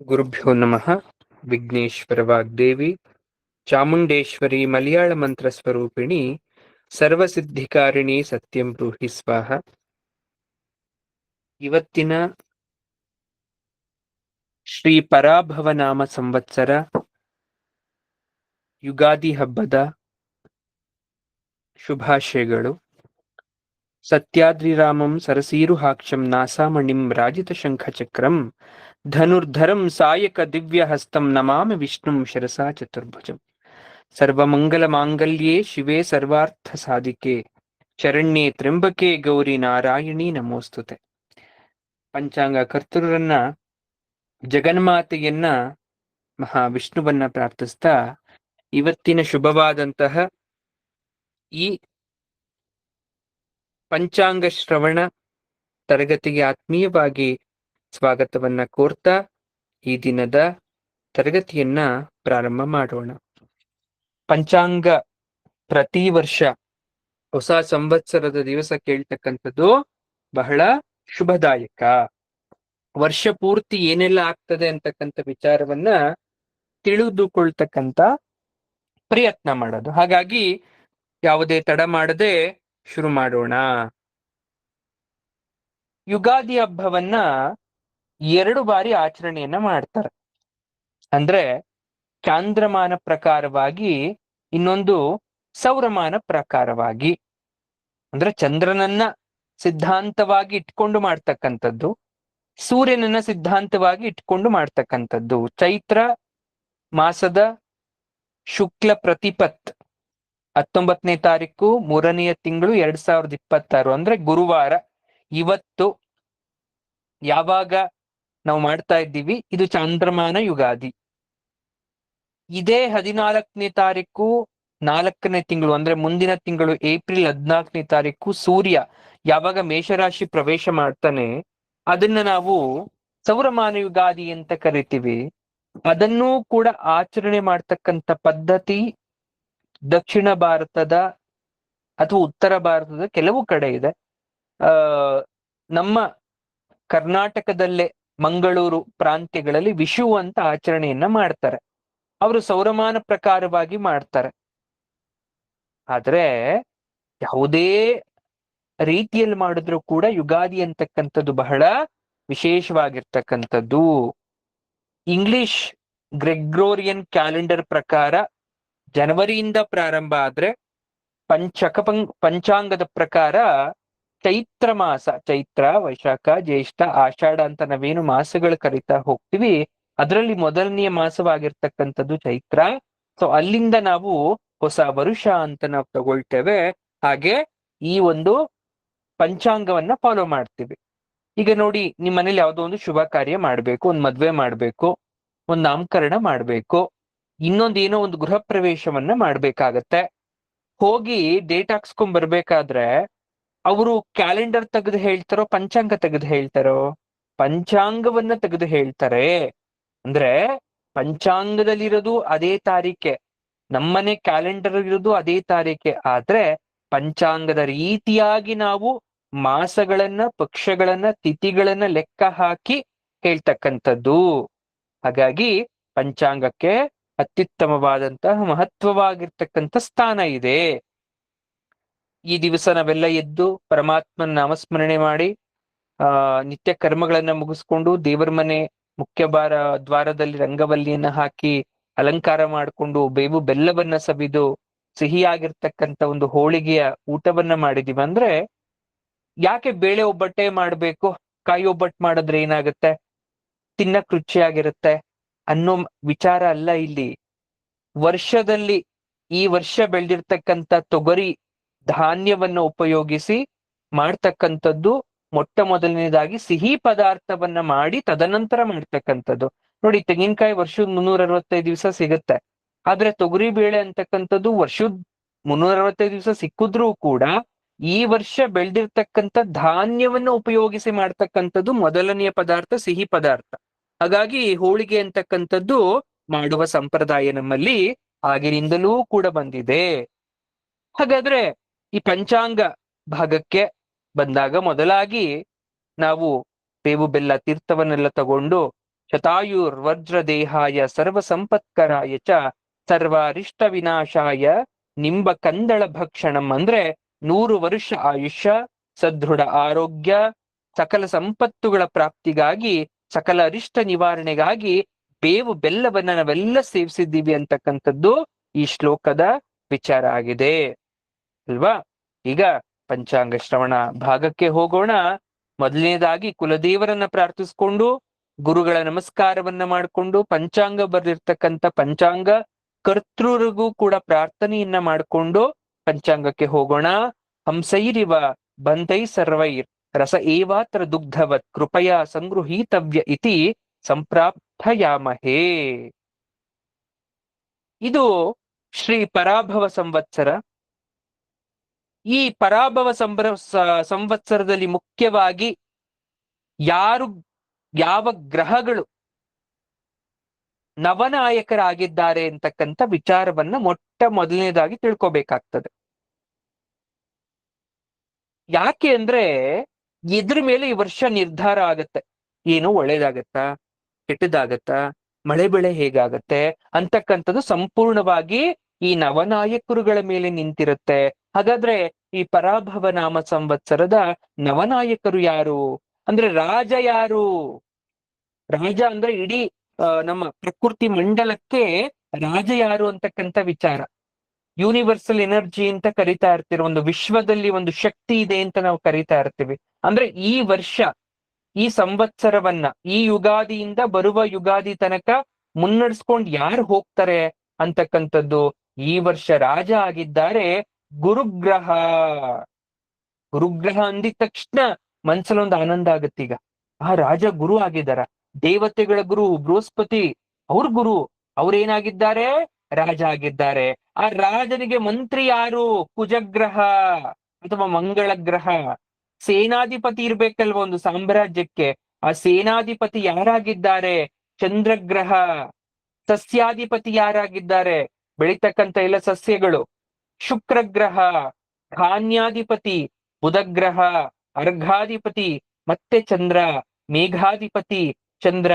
ಗುರುಭ್ಯೋ ನಮಃ. ವಿಘ್ನೇಶ್ವರ ವಾಗ್ದೇವಿ ಚಾಮುಂಡೇಶ್ವರಿ ಮಲಯಾಳ ಮಂತ್ರ ಸ್ವರೂಪಿಣಿ ಸರ್ವಸಿದ್ಧಿಕಾರಿಣಿ ಸತ್ಯಂ ಬ್ರೂಹಿ ಸ್ವಾಹ. ಇವತ್ತಿನ ಶ್ರೀ ಪರಾಭವ ನಾಮ ಸಂವತ್ಸರ ಯುಗಾದಿ ಹಬ್ಬದ ಶುಭಾಶಯಗಳು. ಸತ್ಯಾದ್ರಿರಾಮಂ ಸರಸೀರುಹಾಕ್ಷಂ ನಾಸಾಮಣಿಂ ರಾಜಿತ ಶಂಖಚಕ್ರಂ ಧನುರ್ಧರಂ ಸಾಯಕ ದಿವ್ಯಹಸ್ತಂ ನಮಾಮಿ ವಿಷ್ಣುಂ ಶಿರಸಾ ಚತುರ್ಭುಜಂ. ಸರ್ವಮಂಗಲ ಮಾಂಗಲ್ಯೇ ಶಿವೆ ಸರ್ವಾರ್ಥ ಸಾಧಿಕೆ ಶರಣ್ಯೇ ತ್ರ್ಯಂಬಕೆ ಗೌರಿ ನಾರಾಯಣಿ ನಮೋಸ್ತುತೆ. ಪಂಚಾಂಗ ಕರ್ತೃರನ್ನ, ಜಗನ್ಮಾತೆಯನ್ನ, ಮಹಾವಿಷ್ಣುವನ್ನ ಪ್ರಾರ್ಥಿಸ್ತಾ ಇವತ್ತಿನ ಶುಭವಾದಂತಹ ಈ ಪಂಚಾಂಗ ಶ್ರವಣ ತರಗತಿಗೆ ಆತ್ಮೀಯವಾಗಿ ಸ್ವಾಗತವನ್ನ ಕೋರ್ತಾ ಈ ದಿನದ ತರಗತಿಯನ್ನ ಪ್ರಾರಂಭ ಮಾಡೋಣ. ಪಂಚಾಂಗ ಪ್ರತಿ ವರ್ಷ ಹೊಸ ಸಂವತ್ಸರದ ದಿವಸ ಕೇಳ್ತಕ್ಕಂಥದ್ದು ಬಹಳ ಶುಭದಾಯಕ. ವರ್ಷ ಪೂರ್ತಿ ಏನೆಲ್ಲ ಆಗ್ತದೆ ಅಂತಕ್ಕಂಥ ವಿಚಾರವನ್ನ ತಿಳಿದುಕೊಳ್ತಕ್ಕಂಥ ಪ್ರಯತ್ನ ಮಾಡೋದು. ಹಾಗಾಗಿ ಯಾವುದೇ ತಡ ಮಾಡದೆ ಶುರು ಮಾಡೋಣ. ಯುಗಾದಿ ಹಬ್ಬವನ್ನ 2 ಬಾರಿ ಆಚರಣೆಯನ್ನ ಮಾಡ್ತಾರೆ. ಅಂದ್ರೆ ಚಾಂದ್ರಮಾನ ಪ್ರಕಾರವಾಗಿ, ಇನ್ನೊಂದು ಸೌರಮಾನ ಪ್ರಕಾರವಾಗಿ. ಅಂದ್ರೆ ಚಂದ್ರನನ್ನ ಸಿದ್ಧಾಂತವಾಗಿ ಇಟ್ಕೊಂಡು ಮಾಡ್ತಕ್ಕಂಥದ್ದು, ಸೂರ್ಯನನ್ನ ಸಿದ್ಧಾಂತವಾಗಿ ಇಟ್ಕೊಂಡು ಮಾಡ್ತಕ್ಕಂಥದ್ದು. ಚೈತ್ರ ಮಾಸದ ಶುಕ್ಲ ಪ್ರತಿಪತ್ 19ನೇ ತಾರೀಕು 3ನೆಯ ತಿಂಗಳು 2026, ಅಂದ್ರೆ ಗುರುವಾರ. ಇವತ್ತು ಯಾವಾಗ ನಾವು ಮಾಡ್ತಾ ಇದ್ದೀವಿ, ಇದು ಚಾಂದ್ರಮಾನ ಯುಗಾದಿ. ಇದೇ 14ನೇ ತಾರೀಕು 4ನೇ ತಿಂಗಳು, ಅಂದ್ರೆ ಮುಂದಿನ ತಿಂಗಳು ಏಪ್ರಿಲ್ 14ನೇ ತಾರೀಕು ಸೂರ್ಯ ಯಾವಾಗ ಮೇಷರಾಶಿ ಪ್ರವೇಶ ಮಾಡ್ತಾನೆ, ಅದನ್ನ ನಾವು ಸೌರಮಾನ ಯುಗಾದಿ ಅಂತ ಕರಿತೀವಿ. ಅದನ್ನೂ ಕೂಡ ಆಚರಣೆ ಮಾಡ್ತಕ್ಕಂಥ ಪದ್ಧತಿ ದಕ್ಷಿಣ ಭಾರತದ ಅಥವಾ ಉತ್ತರ ಭಾರತದ ಕೆಲವು ಕಡೆ ಇದೆ. ನಮ್ಮ ಕರ್ನಾಟಕದಲ್ಲೇ ಮಂಗಳೂರು ಪ್ರಾಂತ್ಯಗಳಲ್ಲಿ ವಿಷು ಅಂತ ಆಚರಣೆಯನ್ನ ಮಾಡ್ತಾರೆ. ಅವರು ಸೌರಮಾನ ಪ್ರಕಾರವಾಗಿ ಮಾಡ್ತಾರೆ. ಆದ್ರೆ ಯಾವುದೇ ರೀತಿಯಲ್ಲಿ ಮಾಡಿದ್ರು ಕೂಡ ಯುಗಾದಿ ಅಂತಕ್ಕಂಥದ್ದು ಬಹಳ ವಿಶೇಷವಾಗಿರ್ತಕ್ಕಂಥದ್ದು. ಇಂಗ್ಲಿಷ್ ಗ್ರೆಗ್ರೋರಿಯನ್ ಕ್ಯಾಲೆಂಡರ್ ಪ್ರಕಾರ ಜನವರಿಯಿಂದ ಪ್ರಾರಂಭ ಆದ್ರೆ, ಪಂಚಾಂಗದ ಪ್ರಕಾರ ಚೈತ್ರ ಮಾಸ, ಚೈತ್ರ, ವೈಶಾಖ, ಜ್ಯೇಷ್ಠ, ಆಷಾಢ ಅಂತ ನಾವೇನು ಮಾಸಗಳು ಕರಿತಾ ಹೋಗ್ತೀವಿ, ಅದರಲ್ಲಿ ಮೊದಲನೆಯ ಮಾಸವಾಗಿರ್ತಕ್ಕಂಥದ್ದು ಚೈತ್ರ. ಸೊ ಅಲ್ಲಿಂದ ನಾವು ಹೊಸ ವರುಷ ಅಂತ ನಾವು ತಗೊಳ್ತೇವೆ. ಹಾಗೆ ಈ ಒಂದು ಪಂಚಾಂಗವನ್ನ ಫಾಲೋ ಮಾಡ್ತೀವಿ. ಈಗ ನೋಡಿ, ನಿಮ್ ಮನೇಲಿ ಯಾವುದೋ ಒಂದು ಶುಭ ಕಾರ್ಯ ಮಾಡ್ಬೇಕು, ಒಂದ್ ಮದ್ವೆ ಮಾಡ್ಬೇಕು, ಒಂದ್ ನಾಮಕರಣ ಮಾಡ್ಬೇಕು, ಇನ್ನೊಂದೇನೋ ಒಂದು ಗೃಹ ಪ್ರವೇಶವನ್ನ ಮಾಡ್ಬೇಕಾಗತ್ತೆ. ಹೋಗಿ ಡೇಟ್ ಹಾಕ್ಸ್ಕೊಂಡ್ ಬರ್ಬೇಕಾದ್ರೆ ಅವರು ಕ್ಯಾಲೆಂಡರ್ ತೆಗೆದು ಹೇಳ್ತಾರೋ, ಪಂಚಾಂಗ ತೆಗೆದು ಹೇಳ್ತಾರೋ? ಪಂಚಾಂಗವನ್ನ ತೆಗೆದು ಹೇಳ್ತಾರೆ. ಅಂದ್ರೆ ಪಂಚಾಂಗದಲ್ಲಿರೋದು ಅದೇ ತಾರೀಕೆ, ನಮ್ಮನೆ ಕ್ಯಾಲೆಂಡರ್ ಇರೋದು ಅದೇ ತಾರೀಕೆ. ಆದ್ರೆ ಪಂಚಾಂಗದ ರೀತಿಯಾಗಿ ನಾವು ಮಾಸಗಳನ್ನ, ಪಕ್ಷಗಳನ್ನ, ತಿಥಿಗಳನ್ನ ಲೆಕ್ಕ ಹಾಕಿ ಹೇಳ್ತಕ್ಕಂಥದ್ದು. ಹಾಗಾಗಿ ಪಂಚಾಂಗಕ್ಕೆ ಅತ್ಯುತ್ತಮವಾದಂತಹ ಮಹತ್ವವಾಗಿರ್ತಕ್ಕಂಥ ಸ್ಥಾನ ಇದೆ. ಈ ದಿವಸ ನಾವೆಲ್ಲ ಎದ್ದು ಪರಮಾತ್ಮನ ನಾಮಸ್ಮರಣೆ ಮಾಡಿ ನಿತ್ಯ ಕರ್ಮಗಳನ್ನ ಮುಗಿಸ್ಕೊಂಡು ದೇವರ ಮನೆ ಮುಖ್ಯ ದ್ವಾರದಲ್ಲಿ ರಂಗವಲ್ಲಿಯನ್ನ ಹಾಕಿ ಅಲಂಕಾರ ಮಾಡಿಕೊಂಡು ಬೇವು ಬೆಲ್ಲವನ್ನ ಸವಿದು ಸಿಹಿಯಾಗಿರ್ತಕ್ಕಂಥ ಒಂದು ಹೋಳಿಗೆಯ ಊಟವನ್ನ ಮಾಡಿದೀವಿ. ಅಂದ್ರೆ ಯಾಕೆ ಬೇಳೆ ಒಬ್ಬಟ್ಟೆ ಮಾಡ್ಬೇಕು, ಕಾಯಿ ಒಬ್ಬಟ್ಟು ಮಾಡಿದ್ರೆ ಏನಾಗುತ್ತೆ, ತಿನ್ನಕ್ ರುಚಿಯಾಗಿರುತ್ತೆ ಅನ್ನೋ ವಿಚಾರ ಅಲ್ಲ ಇಲ್ಲಿ. ವರ್ಷದಲ್ಲಿ ಈ ವರ್ಷ ಬೆಳೆದಿರ್ತಕ್ಕಂಥ ತೊಗರಿ ಧಾನ್ಯವನ್ನ ಉಪಯೋಗಿಸಿ ಮಾಡ್ತಕ್ಕಂಥದ್ದು ಮೊಟ್ಟ ಮೊದಲನೇದಾಗಿ ಸಿಹಿ ಪದಾರ್ಥವನ್ನ ಮಾಡಿ ತದನಂತರ ಮಾಡ್ತಕ್ಕಂಥದ್ದು. ನೋಡಿ, ತೆಂಗಿನಕಾಯಿ ವರ್ಷದ 365 ದಿವಸ ಸಿಗುತ್ತೆ. ಆದ್ರೆ ತೊಗರಿ ಬೇಳೆ ಅಂತಕ್ಕಂಥದ್ದು ವರ್ಷದ 365 ದಿವಸ ಸಿಕ್ಕಿದ್ರೂ ಕೂಡ ಈ ವರ್ಷ ಬೆಳೆದಿರ್ತಕ್ಕಂಥ ಧಾನ್ಯವನ್ನ ಉಪಯೋಗಿಸಿ ಮಾಡ್ತಕ್ಕಂಥದ್ದು ಮೊದಲನೆಯ ಪದಾರ್ಥ, ಸಿಹಿ ಪದಾರ್ಥ. ಹಾಗಾಗಿ ಹೋಳಿಗೆ ಅಂತಕ್ಕಂಥದ್ದು ಮಾಡುವ ಸಂಪ್ರದಾಯ ನಮ್ಮಲ್ಲಿ ಆಗಿನಿಂದಲೂ ಕೂಡ ಬಂದಿದೆ. ಹಾಗಾದ್ರೆ ಈ ಪಂಚಾಂಗ ಭಾಗಕ್ಕೆ ಬಂದಾಗ ಮೊದಲಾಗಿ ನಾವು ಬೇವು ಬೆಲ್ಲ ತೀರ್ಥವನ್ನೆಲ್ಲ ತಗೊಂಡು ಶತಾಯುರ್ವಜ್ರದೇಹಾಯ ಸರ್ವಸಂಪತ್ಕರಾಯ ಚ ಸರ್ವಾರಿಷ್ಟ ವಿನಾಶಾಯ ನಿಂಬ ಕಂದಳ ಭಕ್ಷಣಂ. ಅಂದ್ರೆ 100 ವರ್ಷ ಆಯುಷ್ಯ, ಸದೃಢ ಆರೋಗ್ಯ, ಸಕಲ ಸಂಪತ್ತುಗಳ ಪ್ರಾಪ್ತಿಗಾಗಿ, ಸಕಲ ಅರಿಷ್ಟ ನಿವಾರಣೆಗಾಗಿ ಬೇವು ಬೆಲ್ಲವನ್ನ ನಾವೆಲ್ಲ ಸೇವಿಸಿದ್ದೀವಿ ಅಂತಕ್ಕಂಥದ್ದು ಈ ಶ್ಲೋಕದ ವಿಚಾರ ಆಗಿದೆ ಅಲ್ವಾ. ಈಗ ಪಂಚಾಂಗ ಶ್ರವಣ ಭಾಗಕ್ಕೆ ಹೋಗೋಣ. ಮೊದಲನೇದಾಗಿ ಕುಲದೇವರನ್ನ ಪ್ರಾರ್ಥಿಸ್ಕೊಂಡು, ಗುರುಗಳ ನಮಸ್ಕಾರವನ್ನ ಮಾಡಿಕೊಂಡು, ಪಂಚಾಂಗ ಬರೆದಿರ್ತಕ್ಕಂಥ ಪಂಚಾಂಗ ಕರ್ತೃರಿಗೂ ಕೂಡ ಪ್ರಾರ್ಥನೆಯನ್ನ ಮಾಡಿಕೊಂಡು ಪಂಚಾಂಗಕ್ಕೆ ಹೋಗೋಣ. ಹಂಸೈರಿವ ಬಂಧೈ ಸರ್ವೈರ್ ರಸ ಏವಾತ್ರ ದುಗ್ಧವತ್ ಕೃಪಯಾ ಸಂಗೃಹೀತವ್ಯ ಇತಿ ಸಂಪ್ರಾಪ್ತಯಾಮಹೇ. ಇದು ಶ್ರೀ ಪರಾಭವ ಸಂವತ್ಸರ. ಈ ಪರಾಭವ ಸಂವತ್ಸರದಲ್ಲಿ ಮುಖ್ಯವಾಗಿ ಯಾವ ಗ್ರಹಗಳು ನವನಾಯಕರಾಗಿದ್ದಾರೆ ಅಂತಕ್ಕಂಥ ವಿಚಾರವನ್ನ ಮೊದಲನೇದಾಗಿ ತಿಳ್ಕೋಬೇಕಾಗ್ತದೆ. ಯಾಕೆ ಅಂದ್ರೆ ಇದ್ರ ಮೇಲೆ ಈ ವರ್ಷ ನಿರ್ಧಾರ ಆಗತ್ತೆ, ಏನು ಒಳ್ಳೇದಾಗತ್ತಾ ಕೆಟ್ಟದಾಗತ್ತಾ, ಮಳೆ ಬೆಳೆ ಹೇಗಾಗತ್ತೆ ಅಂತಕ್ಕಂಥದ್ದು ಸಂಪೂರ್ಣವಾಗಿ ಈ ನವನಾಯಕರುಗಳ ಮೇಲೆ ನಿಂತಿರುತ್ತೆ. ಹಾಗಾದ್ರೆ ಈ ಪರಾಭವ ನಾಮ ಸಂವತ್ಸರದ ನವನಾಯಕರು ಯಾರು ಅಂದ್ರೆ ರಾಜ ಯಾರು? ರಾಜ ಅಂದ್ರೆ ಇಡೀ ನಮ್ಮ ಪ್ರಕೃತಿ ಮಂಡಲಕ್ಕೆ ರಾಜ ಯಾರು ಅಂತಕ್ಕಂಥ ವಿಚಾರ. ಯೂನಿವರ್ಸಲ್ ಎನರ್ಜಿ ಅಂತ ಕರಿತಾ ಇರ್ತೀವಿ, ಒಂದು ವಿಶ್ವದಲ್ಲಿ ಒಂದು ಶಕ್ತಿ ಇದೆ ಅಂತ ನಾವು ಕರಿತಾ ಇರ್ತೀವಿ. ಅಂದ್ರೆ ಈ ವರ್ಷ, ಈ ಸಂವತ್ಸರವನ್ನ, ಈ ಯುಗಾದಿಯಿಂದ ಬರುವ ಯುಗಾದಿ ತನಕ ಮುನ್ನಡೆಸ್ಕೊಂಡು ಯಾರು ಹೋಗ್ತಾರೆ ಅಂತಕ್ಕಂಥದ್ದು ಈ ವರ್ಷ ರಾಜ ಆಗಿದ್ದಾರೆ ಗುರುಗ್ರಹ. ಗುರುಗ್ರಹ ಅಂದಿದ ತಕ್ಷಣ ಮನ್ಸಲ್ಲೊಂದು ಆನಂದ ಆಗತ್ತೀಗ. ಆ ರಾಜ ಗುರು ಆಗಿದ್ದಾರ, ದೇವತೆಗಳ ಗುರು ಬೃಹಸ್ಪತಿ ಅವ್ರ ಗುರು, ಅವ್ರೇನಾಗಿದ್ದಾರೆ? ರಾಜ ಆಗಿದ್ದಾರೆ. ಆ ರಾಜನಿಗೆ ಮಂತ್ರಿ ಯಾರು? ಕುಜಗ್ರಹ ಅಥವಾ ಮಂಗಳ ಗ್ರಹ. ಸೇನಾಧಿಪತಿ ಇರ್ಬೇಕಲ್ವ ಒಂದು ಸಾಮ್ರಾಜ್ಯಕ್ಕೆ, ಆ ಸೇನಾಧಿಪತಿ ಯಾರಾಗಿದ್ದಾರೆ? ಚಂದ್ರಗ್ರಹ. ಸಸ್ಯಾಧಿಪತಿ ಯಾರಾಗಿದ್ದಾರೆ? ಬೆಳಿತಕ್ಕಂಥ ಎಲ್ಲ ಸಸ್ಯಗಳು. ಶುಕ್ರಗ್ರಹ. ಧಾನ್ಯಾಧಿಪತಿ ಬುಧಗ್ರಹ. ಅರ್ಘಾಧಿಪತಿ ಮತ್ತೆ ಚಂದ್ರ. ಮೇಘಾಧಿಪತಿ ಚಂದ್ರ.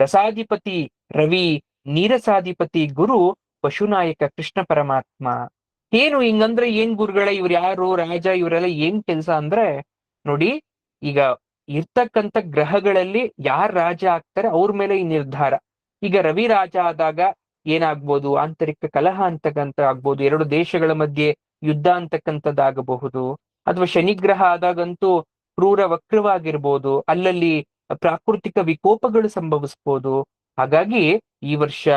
ರಸಾಧಿಪತಿ ರವಿ. ನೀರಸಾಧಿಪತಿ ಗುರು. ಪಶುನಾಯಕ ಕೃಷ್ಣ ಪರಮಾತ್ಮ. ಏನು ಹಿಂಗಂದ್ರೆ ಏನ್ ಗುರುಗಳೇ, ಇವ್ರು ಯಾರು? ರಾಜ, ಇವರೆಲ್ಲ ಏನ್ ಕೆಲ್ಸ ಅಂದ್ರೆ ನೋಡಿ, ಈಗ ಇರ್ತಕ್ಕಂಥ ಗ್ರಹಗಳಲ್ಲಿ ಯಾರ್ ರಾಜ ಆಗ್ತಾರೆ ಅವ್ರ ಮೇಲೆ ಈ ನಿರ್ಧಾರ. ಈಗ ರವಿ ರಾಜ ಆದಾಗ ಏನಾಗ್ಬೋದು? ಆಂತರಿಕ ಕಲಹ ಅಂತಕ್ಕಂಥ ಆಗ್ಬೋದು, ಎರಡು ದೇಶಗಳ ಮಧ್ಯೆ ಯುದ್ಧ ಅಂತಕ್ಕಂಥದ್ದಾಗಬಹುದು. ಅಥವಾ ಶನಿಗ್ರಹ ಆದಾಗಂತೂ ಕ್ರೂರ ವಕ್ರವಾಗಿರ್ಬೋದು, ಅಲ್ಲಲ್ಲಿ ಪ್ರಾಕೃತಿಕ ವಿಕೋಪಗಳು ಸಂಭವಿಸ್ಬೋದು. ಹಾಗಾಗಿ ಈ ವರ್ಷ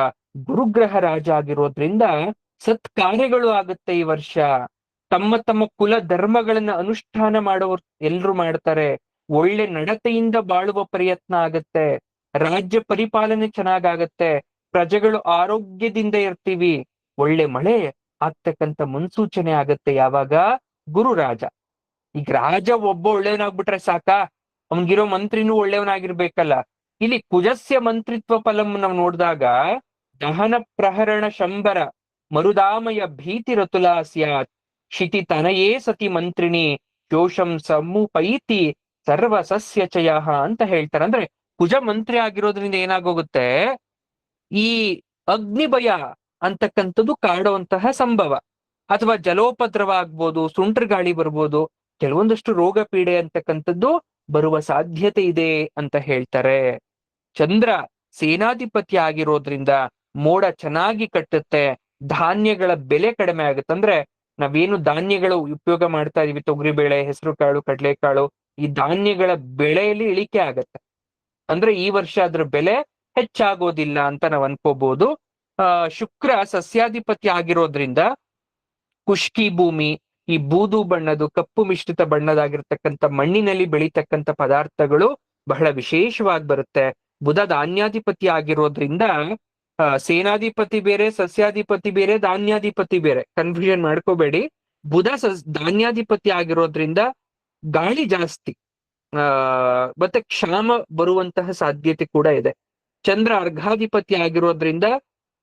ಗುರುಗ್ರಹ ರಾಜ ಆಗಿರೋದ್ರಿಂದ ಸತ್ಕಾರ್ಯಗಳು ಆಗುತ್ತೆ ಈ ವರ್ಷ. ತಮ್ಮ ತಮ್ಮ ಕುಲ ಧರ್ಮಗಳನ್ನ ಅನುಷ್ಠಾನ ಮಾಡೋರು ಎಲ್ರು ಮಾಡ್ತಾರೆ. ಒಳ್ಳೆ ನಡತೆಯಿಂದ ಬಾಳುವ ಪ್ರಯತ್ನ ಆಗತ್ತೆ. ರಾಜ್ಯ ಪರಿಪಾಲನೆ ಚೆನ್ನಾಗಾಗತ್ತೆ. ಪ್ರಜೆಗಳು ಆರೋಗ್ಯದಿಂದ ಇರ್ತೀವಿ. ಒಳ್ಳೆ ಮಳೆ ಆಗ್ತಕ್ಕಂಥ ಮುನ್ಸೂಚನೆ ಆಗತ್ತೆ ಯಾವಾಗ? ಗುರು ರಾಜ. ಈಗ ರಾಜ ಒಬ್ಬ ಒಳ್ಳೆಯವನಾಗ್ಬಿಟ್ರೆ ಸಾಕಾ? ಅವನ್ಗಿರೋ ಮಂತ್ರಿನೂ ಒಳ್ಳೆಯವನಾಗಿರ್ಬೇಕಲ್ಲ. ಇಲ್ಲಿ ಕುಜಸ್ಯ ಮಂತ್ರಿತ್ವ ಫಲಂ ನಾವು ನೋಡಿದಾಗ ದಹನ ಪ್ರಹರಣ ಶಂಬರ ಮರುದಾಮಯ ಭೀತಿ ರತುಲಾ ಸ್ಯಾತ್ ಶಿತಿ ತನಯೇ ಸತಿ ಮಂತ್ರಿಣಿ ಜೋಷಂ ಸಮುಪೈತಿ ಸರ್ವ ಸಸ್ಯ ಚಯ ಅಂತ ಹೇಳ್ತಾರೆ. ಅಂದ್ರೆ ಕುಜ ಮಂತ್ರಿ ಆಗಿರೋದ್ರಿಂದ ಏನಾಗೋಗುತ್ತೆ? ಈ ಅಗ್ನಿ ಭಯ ಅಂತಕ್ಕಂಥದ್ದು ಕಾಡುವಂತಹ ಸಂಭವ, ಅಥವಾ ಜಲೋಪದ್ರವ ಆಗ್ಬೋದು, ಸುಂಟ್ರ ಗಾಳಿ ಬರ್ಬೋದು, ಕೆಲವೊಂದಷ್ಟು ರೋಗ ಪೀಡೆ ಅಂತಕ್ಕಂಥದ್ದು ಬರುವ ಸಾಧ್ಯತೆ ಇದೆ ಅಂತ ಹೇಳ್ತಾರೆ. ಚಂದ್ರ ಸೇನಾಧಿಪತಿ ಆಗಿರೋದ್ರಿಂದ ಮೋಡ ಚೆನ್ನಾಗಿ ಕಟ್ಟುತ್ತೆ. ಧಾನ್ಯಗಳ ಬೆಲೆ ಕಡಿಮೆ ಆಗುತ್ತೆ. ಅಂದ್ರೆ ನಾವೇನು ಧಾನ್ಯಗಳು ಉಪಯೋಗ ಮಾಡ್ತಾ ಇದೀವಿ, ತೊಗರಿ ಬೇಳೆ, ಹೆಸರು ಕಾಳು, ಕಡಲೆಕಾಳು, ಈ ಧಾನ್ಯಗಳ ಬೆಳೆಯಲ್ಲಿ ಇಳಿಕೆ ಆಗತ್ತೆ. ಅಂದ್ರೆ ಈ ವರ್ಷ ಅದ್ರ ಬೆಲೆ ಹೆಚ್ಚಾಗೋದಿಲ್ಲ ಅಂತ ನಾವ್ ಅನ್ಕೋಬಹುದು. ಶುಕ್ರ ಸಸ್ಯಾಧಿಪತಿ ಆಗಿರೋದ್ರಿಂದ ಖುಷ್ಕಿ ಭೂಮಿ, ಈ ಬೂದು ಬಣ್ಣದು ಕಪ್ಪು ಮಿಶ್ರಿತ ಬಣ್ಣದಾಗಿರ್ತಕ್ಕಂಥ ಮಣ್ಣಿನಲ್ಲಿ ಬೆಳೀತಕ್ಕಂಥ ಪದಾರ್ಥಗಳು ಬಹಳ ವಿಶೇಷವಾಗಿ ಬರುತ್ತೆ. ಬುಧ ಧಾನ್ಯಾಧಿಪತಿ ಆಗಿರೋದ್ರಿಂದ ಸೇನಾಧಿಪತಿ ಬೇರೆ, ಸಸ್ಯಾಧಿಪತಿ ಬೇರೆ, ಧಾನ್ಯಾಧಿಪತಿ ಬೇರೆ, ಕನ್ಫ್ಯೂಷನ್ ಮಾಡ್ಕೋಬೇಡಿ. ಬುಧ ಧಾನ್ಯಾಧಿಪತಿ ಆಗಿರೋದ್ರಿಂದ ಗಾಳಿ ಜಾಸ್ತಿ, ಮತ್ತೆ ಕ್ಷಾಮ ಬರುವಂತಹ ಸಾಧ್ಯತೆ ಕೂಡ ಇದೆ. ಚಂದ್ರ ಅರ್ಘಾಧಿಪತಿ ಆಗಿರೋದ್ರಿಂದ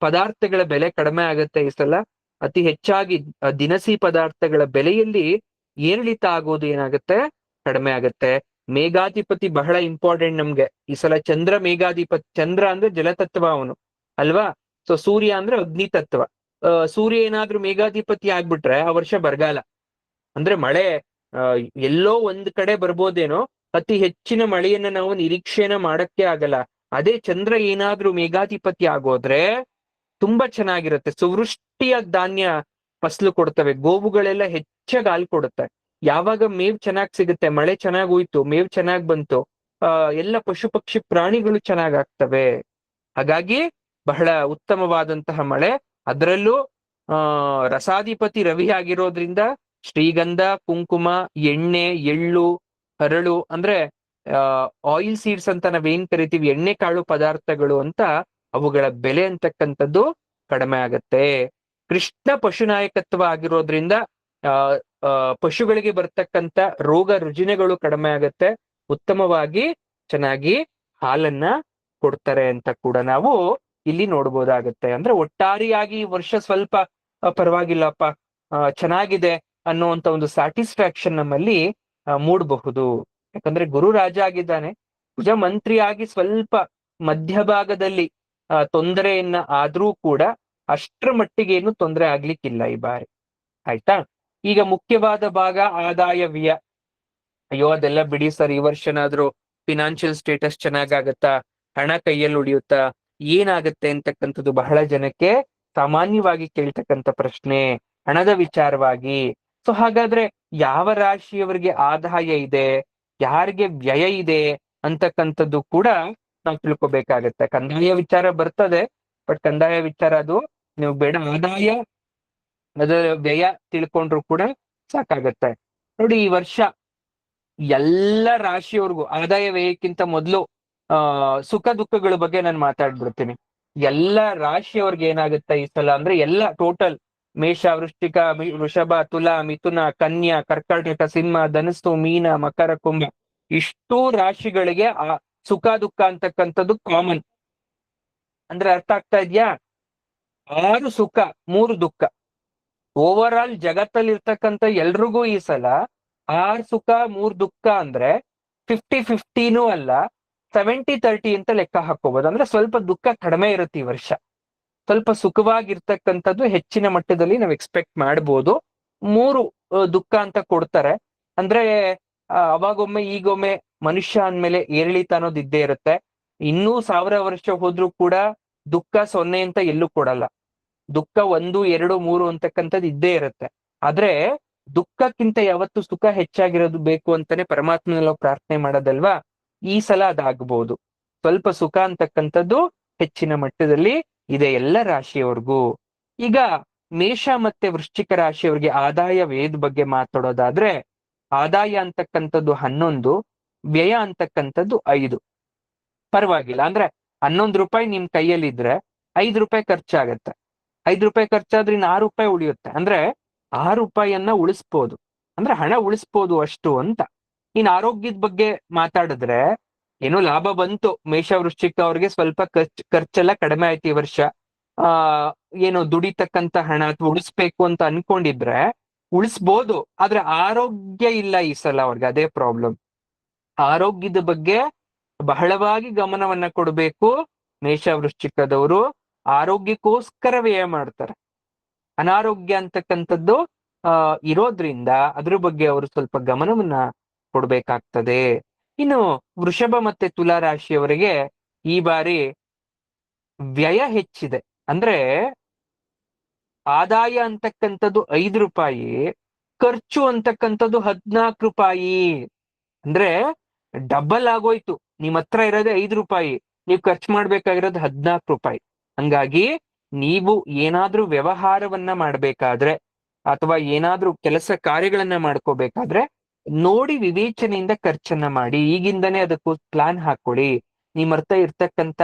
ಪದಾರ್ಥಗಳ ಬೆಲೆ ಕಡಿಮೆ ಆಗತ್ತೆ ಈ ಸಲ. ಅತಿ ಹೆಚ್ಚಾಗಿ ದಿನಸಿ ಪದಾರ್ಥಗಳ ಬೆಲೆಯಲ್ಲಿ ಏರಿಳಿತ ಆಗೋದು ಏನಾಗುತ್ತೆ? ಕಡಿಮೆ ಆಗತ್ತೆ. ಮೇಘಾಧಿಪತಿ ಬಹಳ ಇಂಪಾರ್ಟೆಂಟ್ ನಮ್ಗೆ. ಈ ಸಲ ಚಂದ್ರ ಮೇಘಾಧಿಪತಿ. ಚಂದ್ರ ಅಂದ್ರೆ ಜಲತತ್ವ ಅವನು ಅಲ್ವಾ. ಸೊ ಸೂರ್ಯ ಅಂದ್ರೆ ಅಗ್ನಿ ತತ್ವ. ಸೂರ್ಯ ಏನಾದ್ರೂ ಮೇಘಾಧಿಪತಿ ಆಗ್ಬಿಟ್ರೆ ಆ ವರ್ಷ ಬರಗಾಲ. ಅಂದ್ರೆ ಮಳೆ ಆ, ಎಲ್ಲೋ ಒಂದ್ ಕಡೆ ಬರ್ಬೋದೇನೋ, ಅತಿ ಹೆಚ್ಚಿನ ಮಳೆಯನ್ನ ನಾವು ನಿರೀಕ್ಷೆನ ಮಾಡಕ್ಕೆ ಆಗಲ್ಲ. ಅದೇ ಚಂದ್ರ ಏನಾದ್ರೂ ಮೇಘಾಧಿಪತಿ ಆಗೋದ್ರೆ ತುಂಬಾ ಚೆನ್ನಾಗಿರುತ್ತೆ. ಸುವೃಷ್ಟಿಯ ಧಾನ್ಯ ಫಸಲು ಕೊಡ್ತವೆ, ಗೋವುಗಳೆಲ್ಲ ಹೆಚ್ಚಾಗಿ ಹಾಲು ಕೊಡುತ್ತೆ. ಯಾವಾಗ ಮೇವ್ ಚೆನ್ನಾಗ್ ಸಿಗುತ್ತೆ, ಮಳೆ ಚೆನ್ನಾಗ್ ಹೋಯ್ತು, ಮೇವ್ ಚೆನ್ನಾಗ್ ಬಂತು, ಎಲ್ಲ ಪಶು ಪಕ್ಷಿ ಪ್ರಾಣಿಗಳು ಚೆನ್ನಾಗಾಗ್ತವೆ. ಹಾಗಾಗಿ ಬಹಳ ಉತ್ತಮವಾದಂತಹ ಮಳೆ. ಅದರಲ್ಲೂ ರಸಾಧಿಪತಿ ರವಿ ಆಗಿರೋದ್ರಿಂದ ಶ್ರೀಗಂಧ, ಕುಂಕುಮ, ಎಣ್ಣೆ, ಎಳ್ಳು, ಹರಳು ಅಂದ್ರೆ ಆಯಿಲ್ ಸೀಡ್ಸ್ ಅಂತ ನಾವೇನ್ ಕರಿತೀವಿ, ಎಣ್ಣೆ ಕಾಳು ಪದಾರ್ಥಗಳು ಅಂತ, ಅವುಗಳ ಬೆಲೆ ಅಂತಕ್ಕಂಥದ್ದು ಕಡಿಮೆ ಆಗತ್ತೆ. ಕೃಷ್ಣ ಪಶುನಾಯಕತ್ವ ಆಗಿರೋದ್ರಿಂದ ಆ ಪಶುಗಳಿಗೆ ಬರ್ತಕ್ಕಂಥ ರೋಗ ರುಜಿನಗಳು ಕಡಿಮೆ ಆಗತ್ತೆ. ಉತ್ತಮವಾಗಿ ಚೆನ್ನಾಗಿ ಹಾಲನ್ನ ಕೊಡ್ತಾರೆ ಅಂತ ಕೂಡ ನಾವು ಇಲ್ಲಿ ನೋಡ್ಬೋದಾಗತ್ತೆ. ಅಂದ್ರೆ ಒಟ್ಟಾರೆಯಾಗಿ ಈ ವರ್ಷ ಸ್ವಲ್ಪ ಪರವಾಗಿಲ್ಲಪ್ಪ, ಚೆನ್ನಾಗಿದೆ ಅನ್ನುವಂತ ಒಂದು ಸ್ಯಾಟಿಸ್ಫ್ಯಾಕ್ಷನ್ ನಮ್ಮಲ್ಲಿ ಮೂಡಬಹುದು. ಯಾಕಂದ್ರೆ ಗುರು ರಾಜ ಆಗಿದ್ದಾನೆ, ಕುಜ ಮಂತ್ರಿಯಾಗಿ ಸ್ವಲ್ಪ ಮಧ್ಯಭಾಗದಲ್ಲಿ ತೊಂದರೆಯನ್ನ ಆದ್ರೂ ಕೂಡ ಅಷ್ಟ್ರ ಮಟ್ಟಿಗೆ ಏನು ತೊಂದರೆ ಆಗ್ಲಿಕ್ಕಿಲ್ಲ ಈ ಬಾರಿ. ಆಯ್ತಾ. ಈಗ ಮುಖ್ಯವಾದ ಭಾಗ ಆದಾಯ ವ್ಯಯ. ಅಯ್ಯೋ ಅದೆಲ್ಲ ಬಿಡಿ ಸರ್, ಈ ವರ್ಷನಾದ್ರೂ ಫಿನಾನ್ಷಿಯಲ್ ಸ್ಟೇಟಸ್ ಚೆನ್ನಾಗಾಗತ್ತಾ, ಹಣ ಕೈಯಲ್ಲಿ ಉಳಿಯುತ್ತಾ, ಏನಾಗತ್ತೆ ಅಂತಕ್ಕಂಥದ್ದು ಬಹಳ ಜನಕ್ಕೆ ಸಾಮಾನ್ಯವಾಗಿ ಕೇಳ್ತಕ್ಕಂಥ ಪ್ರಶ್ನೆ, ಹಣದ ವಿಚಾರವಾಗಿ. ಸೊ ಹಾಗಾದ್ರೆ ಯಾವ ರಾಶಿಯವರಿಗೆ ಆದಾಯ ಇದೆ, ಯಾರಿಗೆ ವ್ಯಯ ಇದೆ ಅಂತಕ್ಕಂಥದ್ದು ಕೂಡ ನಾವು ತಿಳ್ಕೊಬೇಕಾಗತ್ತೆ. ಕಂದಾಯ ವಿಚಾರ ಬರ್ತದೆ, ಬಟ್ ಕಂದಾಯ ವಿಚಾರ ಅದು ನೀವು ಬೇಡ, ಆದಾಯ ಅದರ ವ್ಯಯ ತಿಳ್ಕೊಂಡ್ರು ಕೂಡ ಸಾಕಾಗತ್ತೆ. ನೋಡಿ, ಈ ವರ್ಷ ಎಲ್ಲ ರಾಶಿಯವ್ರಿಗೂ ಆದಾಯ ವ್ಯಯಕ್ಕಿಂತ ಮೊದಲು ಸುಖ ದುಃಖಗಳ ಬಗ್ಗೆ ನಾನು ಮಾತಾಡ್ಬಿಡ್ತೀನಿ. ಎಲ್ಲ ರಾಶಿಯವ್ರಿಗೆ ಏನಾಗುತ್ತೆ ಈ ಸಲ ಅಂದ್ರೆ, ಎಲ್ಲ ಟೋಟಲ್ ಮೇಷ, ವೃಶ್ಚಿಕ, ವೃಷಭ, ತುಲಾ, ಮಿಥುನ, ಕನ್ಯಾ, ಕರ್ಕಾಟಕ, ಸಿಂಹ, ಧನಸ್ಸು, ಮೀನ, ಮಕರ, ಕುಂಭ, ಇಷ್ಟೂ ರಾಶಿಗಳಿಗೆ ಆ ಸುಖ ದುಃಖ ಅಂತಕ್ಕಂಥದ್ದು ಕಾಮನ್. ಅಂದ್ರೆ ಅರ್ಥ ಆಗ್ತಾ ಇದ್ಯಾ? 6 ಸುಖ 3 ದುಃಖ. ಓವರ್ ಆಲ್ ಜಗತ್ತಲ್ಲಿ ಇರ್ತಕ್ಕಂಥ ಎಲ್ರಿಗೂ ಈ ಸಲ 6 ಸುಖ 3 ದುಃಖ ಅಂದ್ರೆ 50-50 ಅಲ್ಲ, 70-30 ಅಂತ ಲೆಕ್ಕ ಹಾಕೋಬಹುದು. ಅಂದ್ರೆ ಸ್ವಲ್ಪ ದುಃಖ ಕಡಿಮೆ ಇರುತ್ತೆ ಈ ವರ್ಷ, ಸ್ವಲ್ಪ ಸುಖವಾಗಿರ್ತಕ್ಕಂಥದ್ದು ಹೆಚ್ಚಿನ ಮಟ್ಟದಲ್ಲಿ ನಾವು ಎಕ್ಸ್ಪೆಕ್ಟ್ ಮಾಡ್ಬೋದು. 3 ದುಃಖ ಅಂತ ಕೊಡ್ತಾರೆ. ಅಂದ್ರೆ ಅವಾಗೊಮ್ಮೆ ಈಗೊಮ್ಮೆ ಮನುಷ್ಯ ಅಂದ್ಮೇಲೆ ಏರಿಳಿತ ಅನ್ನೋದು ಇದ್ದೇ ಇರುತ್ತೆ. ಇನ್ನೂ 1000 ವರ್ಷ ಹೋದ್ರೂ ಕೂಡ ದುಃಖ 0 ಅಂತ ಎಲ್ಲೂ ಕೊಡಲ್ಲ. ದುಃಖ 1, 2, 3 ಅಂತಕ್ಕಂಥದ್ದು ಇದ್ದೇ ಇರುತ್ತೆ. ಆದ್ರೆ ದುಃಖಕ್ಕಿಂತ ಯಾವತ್ತು ಸುಖ ಹೆಚ್ಚಾಗಿರೋದು ಬೇಕು ಅಂತಾನೆ ಪರಮಾತ್ಮನಲ್ಲಿ ಪ್ರಾರ್ಥನೆ ಮಾಡೋದಲ್ವಾ. ಈ ಸಲ ಅದಾಗಬಹುದು. ಸ್ವಲ್ಪ ಸುಖ ಅಂತಕ್ಕಂಥದ್ದು ಹೆಚ್ಚಿನ ಮಟ್ಟದಲ್ಲಿ ಇದೆ ಎಲ್ಲ ರಾಶಿಯವರ್ಗೂ. ಈಗ ಮೇಷ ಮತ್ತೆ ವೃಶ್ಚಿಕ ರಾಶಿಯವರಿಗೆ ಆದಾಯ ವ್ಯಯದ ಬಗ್ಗೆ ಮಾತಾಡೋದಾದ್ರೆ, ಆದಾಯ ಅಂತಕ್ಕಂಥದ್ದು 11, ವ್ಯಯ ಅಂತಕ್ಕಂಥದ್ದು 5. ಪರವಾಗಿಲ್ಲ. ಅಂದ್ರೆ 11 ರೂಪಾಯಿ ನಿಮ್ ಕೈಯಲ್ಲಿದ್ರೆ 5 ರೂಪಾಯಿ ಖರ್ಚಾಗತ್ತೆ. 5 ರೂಪಾಯಿ ಖರ್ಚಾದ್ರೆ ಇನ್ನು 6 ರೂಪಾಯಿ ಉಳಿಯುತ್ತೆ. ಅಂದ್ರೆ 6 ರೂಪಾಯಿಯನ್ನ ಉಳಿಸ್ಬೋದು, ಅಂದ್ರೆ ಹಣ ಉಳಿಸ್ಬೋದು ಅಷ್ಟು ಅಂತ. ಇನ್ ಆರೋಗ್ಯದ ಬಗ್ಗೆ ಮಾತಾಡಿದ್ರೆ, ಏನೋ ಲಾಭ ಬಂತು ಮೇಷ ವೃಶ್ಚಿಕ ಅವ್ರಿಗೆ, ಸ್ವಲ್ಪ ಖರ್ಚೆಲ್ಲ ಕಡಿಮೆ ಆಯ್ತು ಈ ವರ್ಷ. ಏನು ದುಡಿತಕ್ಕಂತ ಹಣ ಅಥವಾ ಉಳಿಸ್ಬೇಕು ಅಂತ ಅನ್ಕೊಂಡಿದ್ರೆ ಉಳಿಸ್ಬೋದು. ಆದ್ರೆ ಆರೋಗ್ಯ ಇಲ್ಲ ಈ ಸಲ ಅವ್ರಿಗೆ, ಅದೇ ಪ್ರಾಬ್ಲಮ್. ಆರೋಗ್ಯದ ಬಗ್ಗೆ ಬಹಳವಾಗಿ ಗಮನವನ್ನ ಕೊಡಬೇಕು. ಮೇಷ ವೃಶ್ಚಿಕದವರು ಆರೋಗ್ಯಕ್ಕೋಸ್ಕರ ವ್ಯಯ ಮಾಡ್ತಾರೆ. ಅನಾರೋಗ್ಯ ಅಂತಕ್ಕಂಥದ್ದು ಇರೋದ್ರಿಂದ ಅದ್ರ ಬಗ್ಗೆ ಅವರು ಸ್ವಲ್ಪ ಗಮನವನ್ನ ಕೊಡ್ಬೇಕಾಗ್ತದೆ. ಇನ್ನು ವೃಷಭ ಮತ್ತೆ ತುಲಾ ರಾಶಿಯವರಿಗೆ ಈ ಬಾರಿ ವ್ಯಯ ಹೆಚ್ಚಿದೆ. ಅಂದ್ರೆ ಆದಾಯ ಅಂತಕ್ಕಂಥದ್ದು 5 ರೂಪಾಯಿ, ಖರ್ಚು ಅಂತಕ್ಕಂಥದ್ದು 14 ರೂಪಾಯಿ. ಅಂದ್ರೆ ಡಬಲ್ ಆಗೋಯ್ತು. ನಿಮ್ ಹತ್ರ ಇರೋದೇ 5 ರೂಪಾಯಿ, ನೀವು ಖರ್ಚು ಮಾಡ್ಬೇಕಾಗಿರೋದು 14 ರೂಪಾಯಿ. ಹಂಗಾಗಿ ನೀವು ಏನಾದ್ರೂ ವ್ಯವಹಾರವನ್ನ ಮಾಡ್ಬೇಕಾದ್ರೆ ಅಥವಾ ಏನಾದ್ರೂ ಕೆಲಸ ಕಾರ್ಯಗಳನ್ನ ಮಾಡ್ಕೋಬೇಕಾದ್ರೆ ನೋಡಿ ವಿವೇಚನೆಯಿಂದ ಖರ್ಚನ್ನ ಮಾಡಿ. ಈಗಿಂದನೇ ಅದಕ್ಕೂ ಪ್ಲಾನ್ ಹಾಕೊಳ್ಳಿ. ನಿಮ್ ಹತ್ರ ಇರ್ತಕ್ಕಂತ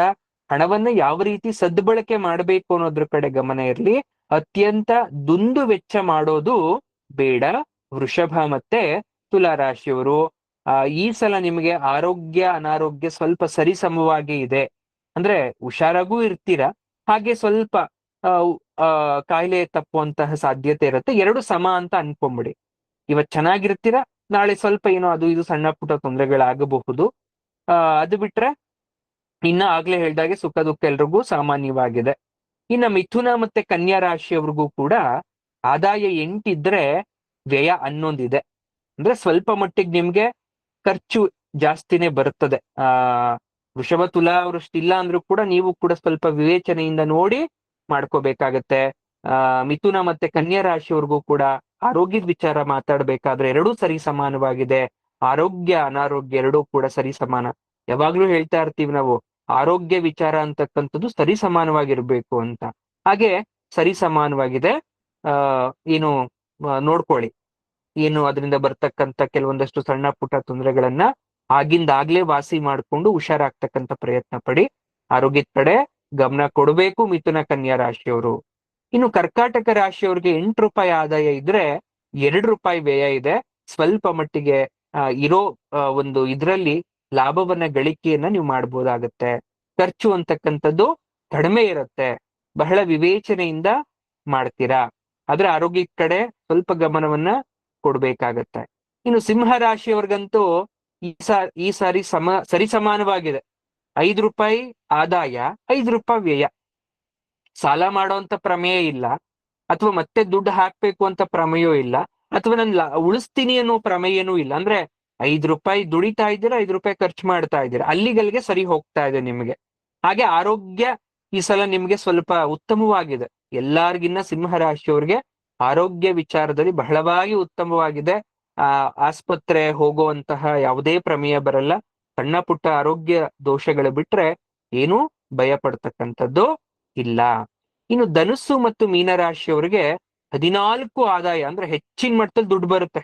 ಹಣವನ್ನ ಯಾವ ರೀತಿ ಸದ್ಬಳಕೆ ಮಾಡ್ಬೇಕು ಅನ್ನೋದ್ರ ಕಡೆ ಗಮನ ಇರ್ಲಿ. ಅತ್ಯಂತ ದುಂದು ವೆಚ್ಚ ಮಾಡೋದು ಬೇಡ. ವೃಷಭ ಮತ್ತೆ ತುಲಾ ರಾಶಿಯವರು ಈ ಸಲ ನಿಮಗೆ ಆರೋಗ್ಯ ಅನಾರೋಗ್ಯ ಸ್ವಲ್ಪ ಸರಿಸಮವಾಗಿ ಇದೆ. ಅಂದ್ರೆ ಹುಷಾರಾಗೂ ಇರ್ತೀರಾ, ಹಾಗೆ ಸ್ವಲ್ಪ ಕಾಯಿಲೆ ತಪ್ಪುವಂತಹ ಸಾಧ್ಯತೆ ಇರುತ್ತೆ. ಎರಡು ಸಮ ಅಂತ ಅನ್ಕೊಂಬಿಡಿ. ಇವತ್ ಚೆನ್ನಾಗಿರ್ತೀರಾ, ನಾಳೆ ಸ್ವಲ್ಪ ಏನೋ ಅದು ಇದು ಸಣ್ಣ ಪುಟ್ಟ ತೊಂದರೆಗಳಾಗಬಹುದು. ಅದು ಬಿಟ್ರೆ ಇನ್ನ ಆಗ್ಲೇ ಹೇಳ್ದಾಗೆ ಸುಖ ದುಃಖ ಎಲ್ರಿಗೂ ಸಾಮಾನ್ಯವಾಗಿದೆ. ಇನ್ನ ಮಿಥುನ ಮತ್ತೆ ಕನ್ಯಾ ರಾಶಿಯವ್ರಿಗೂ ಕೂಡ ಆದಾಯ 8 ಇದ್ರೆ ವ್ಯಯ 11 ಇದೆ. ಅಂದ್ರೆ ಸ್ವಲ್ಪ ಮಟ್ಟಿಗೆ ನಿಮ್ಗೆ ಖರ್ಚು ಜಾಸ್ತಿನೇ ಬರುತ್ತದೆ. ವೃಷಭ ತುಲಾ ಅವರಷ್ಟಿಲ್ಲ ಅಂದ್ರೂ ಕೂಡ ನೀವು ಕೂಡ ಸ್ವಲ್ಪ ವಿವೇಚನೆಯಿಂದ ನೋಡಿ ಮಾಡ್ಕೋಬೇಕಾಗತ್ತೆ. ಮಿಥುನ ಮತ್ತೆ ಕನ್ಯಾ ರಾಶಿಯವ್ರಿಗೂ ಕೂಡ ಆರೋಗ್ಯದ ವಿಚಾರ ಮಾತಾಡ್ಬೇಕಾದ್ರೆ ಎರಡೂ ಸರಿ ಸಮಾನವಾಗಿದೆ. ಆರೋಗ್ಯ ಅನಾರೋಗ್ಯ ಎರಡೂ ಕೂಡ ಸರಿ ಸಮಾನ. ಯಾವಾಗ್ಲೂ ಹೇಳ್ತಾ ಇರ್ತೀವಿ ನಾವು, ಆರೋಗ್ಯ ವಿಚಾರ ಅಂತಕ್ಕಂಥದ್ದು ಸರಿ ಸಮಾನವಾಗಿರ್ಬೇಕು ಅಂತ. ಹಾಗೆ ಸರಿ ಸಮಾನವಾಗಿದೆ. ಏನು ನೋಡ್ಕೊಳ್ಳಿ, ಏನು ಅದರಿಂದ ಬರ್ತಕ್ಕಂಥ ಕೆಲವೊಂದಷ್ಟು ಸಣ್ಣ ಪುಟ್ಟ ತೊಂದರೆಗಳನ್ನ ಆಗಿಂದಾಗ್ಲೇ ವಾಸಿ ಮಾಡ್ಕೊಂಡು ಹುಷಾರಾಗ್ತಕ್ಕಂಥ ಪ್ರಯತ್ನ ಪಡಿ. ಆರೋಗ್ಯದ ಕಡೆ ಗಮನ ಕೊಡಬೇಕು ಮಿಥುನ ಕನ್ಯಾ ರಾಶಿಯವರು. ಇನ್ನು ಕರ್ಕಾಟಕ ರಾಶಿಯವ್ರಿಗೆ 8 ರೂಪಾಯಿ ಆದಾಯ ಇದ್ರೆ 2 ರೂಪಾಯಿ ವ್ಯಯ ಇದೆ. ಸ್ವಲ್ಪ ಮಟ್ಟಿಗೆ ಇರೋ ಒಂದು ಇದ್ರಲ್ಲಿ ಲಾಭವನ್ನ ಗಳಿಕೆಯನ್ನ ನೀವು ಮಾಡ್ಬೋದಾಗತ್ತೆ. ಖರ್ಚು ಅಂತಕ್ಕಂಥದ್ದು ಕಡಿಮೆ ಇರುತ್ತೆ, ಬಹಳ ವಿವೇಚನೆಯಿಂದ ಮಾಡ್ತೀರಾ. ಆದ್ರೆ ಆರೋಗ್ಯದ ಕಡೆ ಸ್ವಲ್ಪ ಗಮನವನ್ನ ಕೊಡ್ಬೇಕಾಗತ್ತೆ. ಇನ್ನು ಸಿಂಹ ರಾಶಿಯವ್ರಿಗಂತೂ ಈ ಸಾರಿ ಸರಿ ಸಮಾನವಾಗಿದೆ. 5 ರೂಪಾಯಿ ಆದಾಯ, 5 ರೂಪಾಯಿ ವ್ಯಯ. ಸಾಲ ಮಾಡೋಂತ ಪ್ರಮೇಯ ಇಲ್ಲ, ಅಥವಾ ಮತ್ತೆ ದುಡ್ಡು ಹಾಕ್ಬೇಕು ಅಂತ ಪ್ರಮೇಯೂ ಇಲ್ಲ, ಅಥವಾ ನಾನು ಉಳಿಸ್ತೀನಿ ಅನ್ನೋ ಪ್ರಮೇಯನೂ ಇಲ್ಲ. ಅಂದ್ರೆ 5 ರೂಪಾಯಿ ದುಡಿತಾ ಇದ್ದೀರಾ, 5 ರೂಪಾಯಿ ಖರ್ಚು ಮಾಡ್ತಾ ಇದ್ದೀರಾ, ಅಲ್ಲಿಗಲ್ಲಿಗೆ ಸರಿ ಹೋಗ್ತಾ ಇದೆ ನಿಮಗೆ. ಹಾಗೆ ಆರೋಗ್ಯ ಈ ಸಲ ನಿಮ್ಗೆ ಸ್ವಲ್ಪ ಉತ್ತಮವಾಗಿದೆ. ಎಲ್ಲಾರ್ಗಿನ್ನ ಸಿಂಹ ರಾಶಿಯವ್ರಿಗೆ ಆರೋಗ್ಯ ವಿಚಾರದಲ್ಲಿ ಬಹಳವಾಗಿ ಉತ್ತಮವಾಗಿದೆ. ಆಸ್ಪತ್ರೆ ಹೋಗುವಂತಹ ಯಾವುದೇ ಪ್ರಮೇಯ ಬರಲ್ಲ. ಸಣ್ಣ ಪುಟ್ಟ ಆರೋಗ್ಯ ದೋಷಗಳು ಬಿಟ್ರೆ ಏನೂ ಭಯ ಪಡ್ತಕ್ಕಂಥದ್ದು ಇಲ್ಲ. ಇನ್ನು ಧನುಸ್ಸು ಮತ್ತು ಮೀನರಾಶಿಯವರಿಗೆ 14 ಆದಾಯ, ಅಂದ್ರೆ ಹೆಚ್ಚಿನ ಮಟ್ಟದಲ್ಲಿ ದುಡ್ಡು ಬರುತ್ತೆ.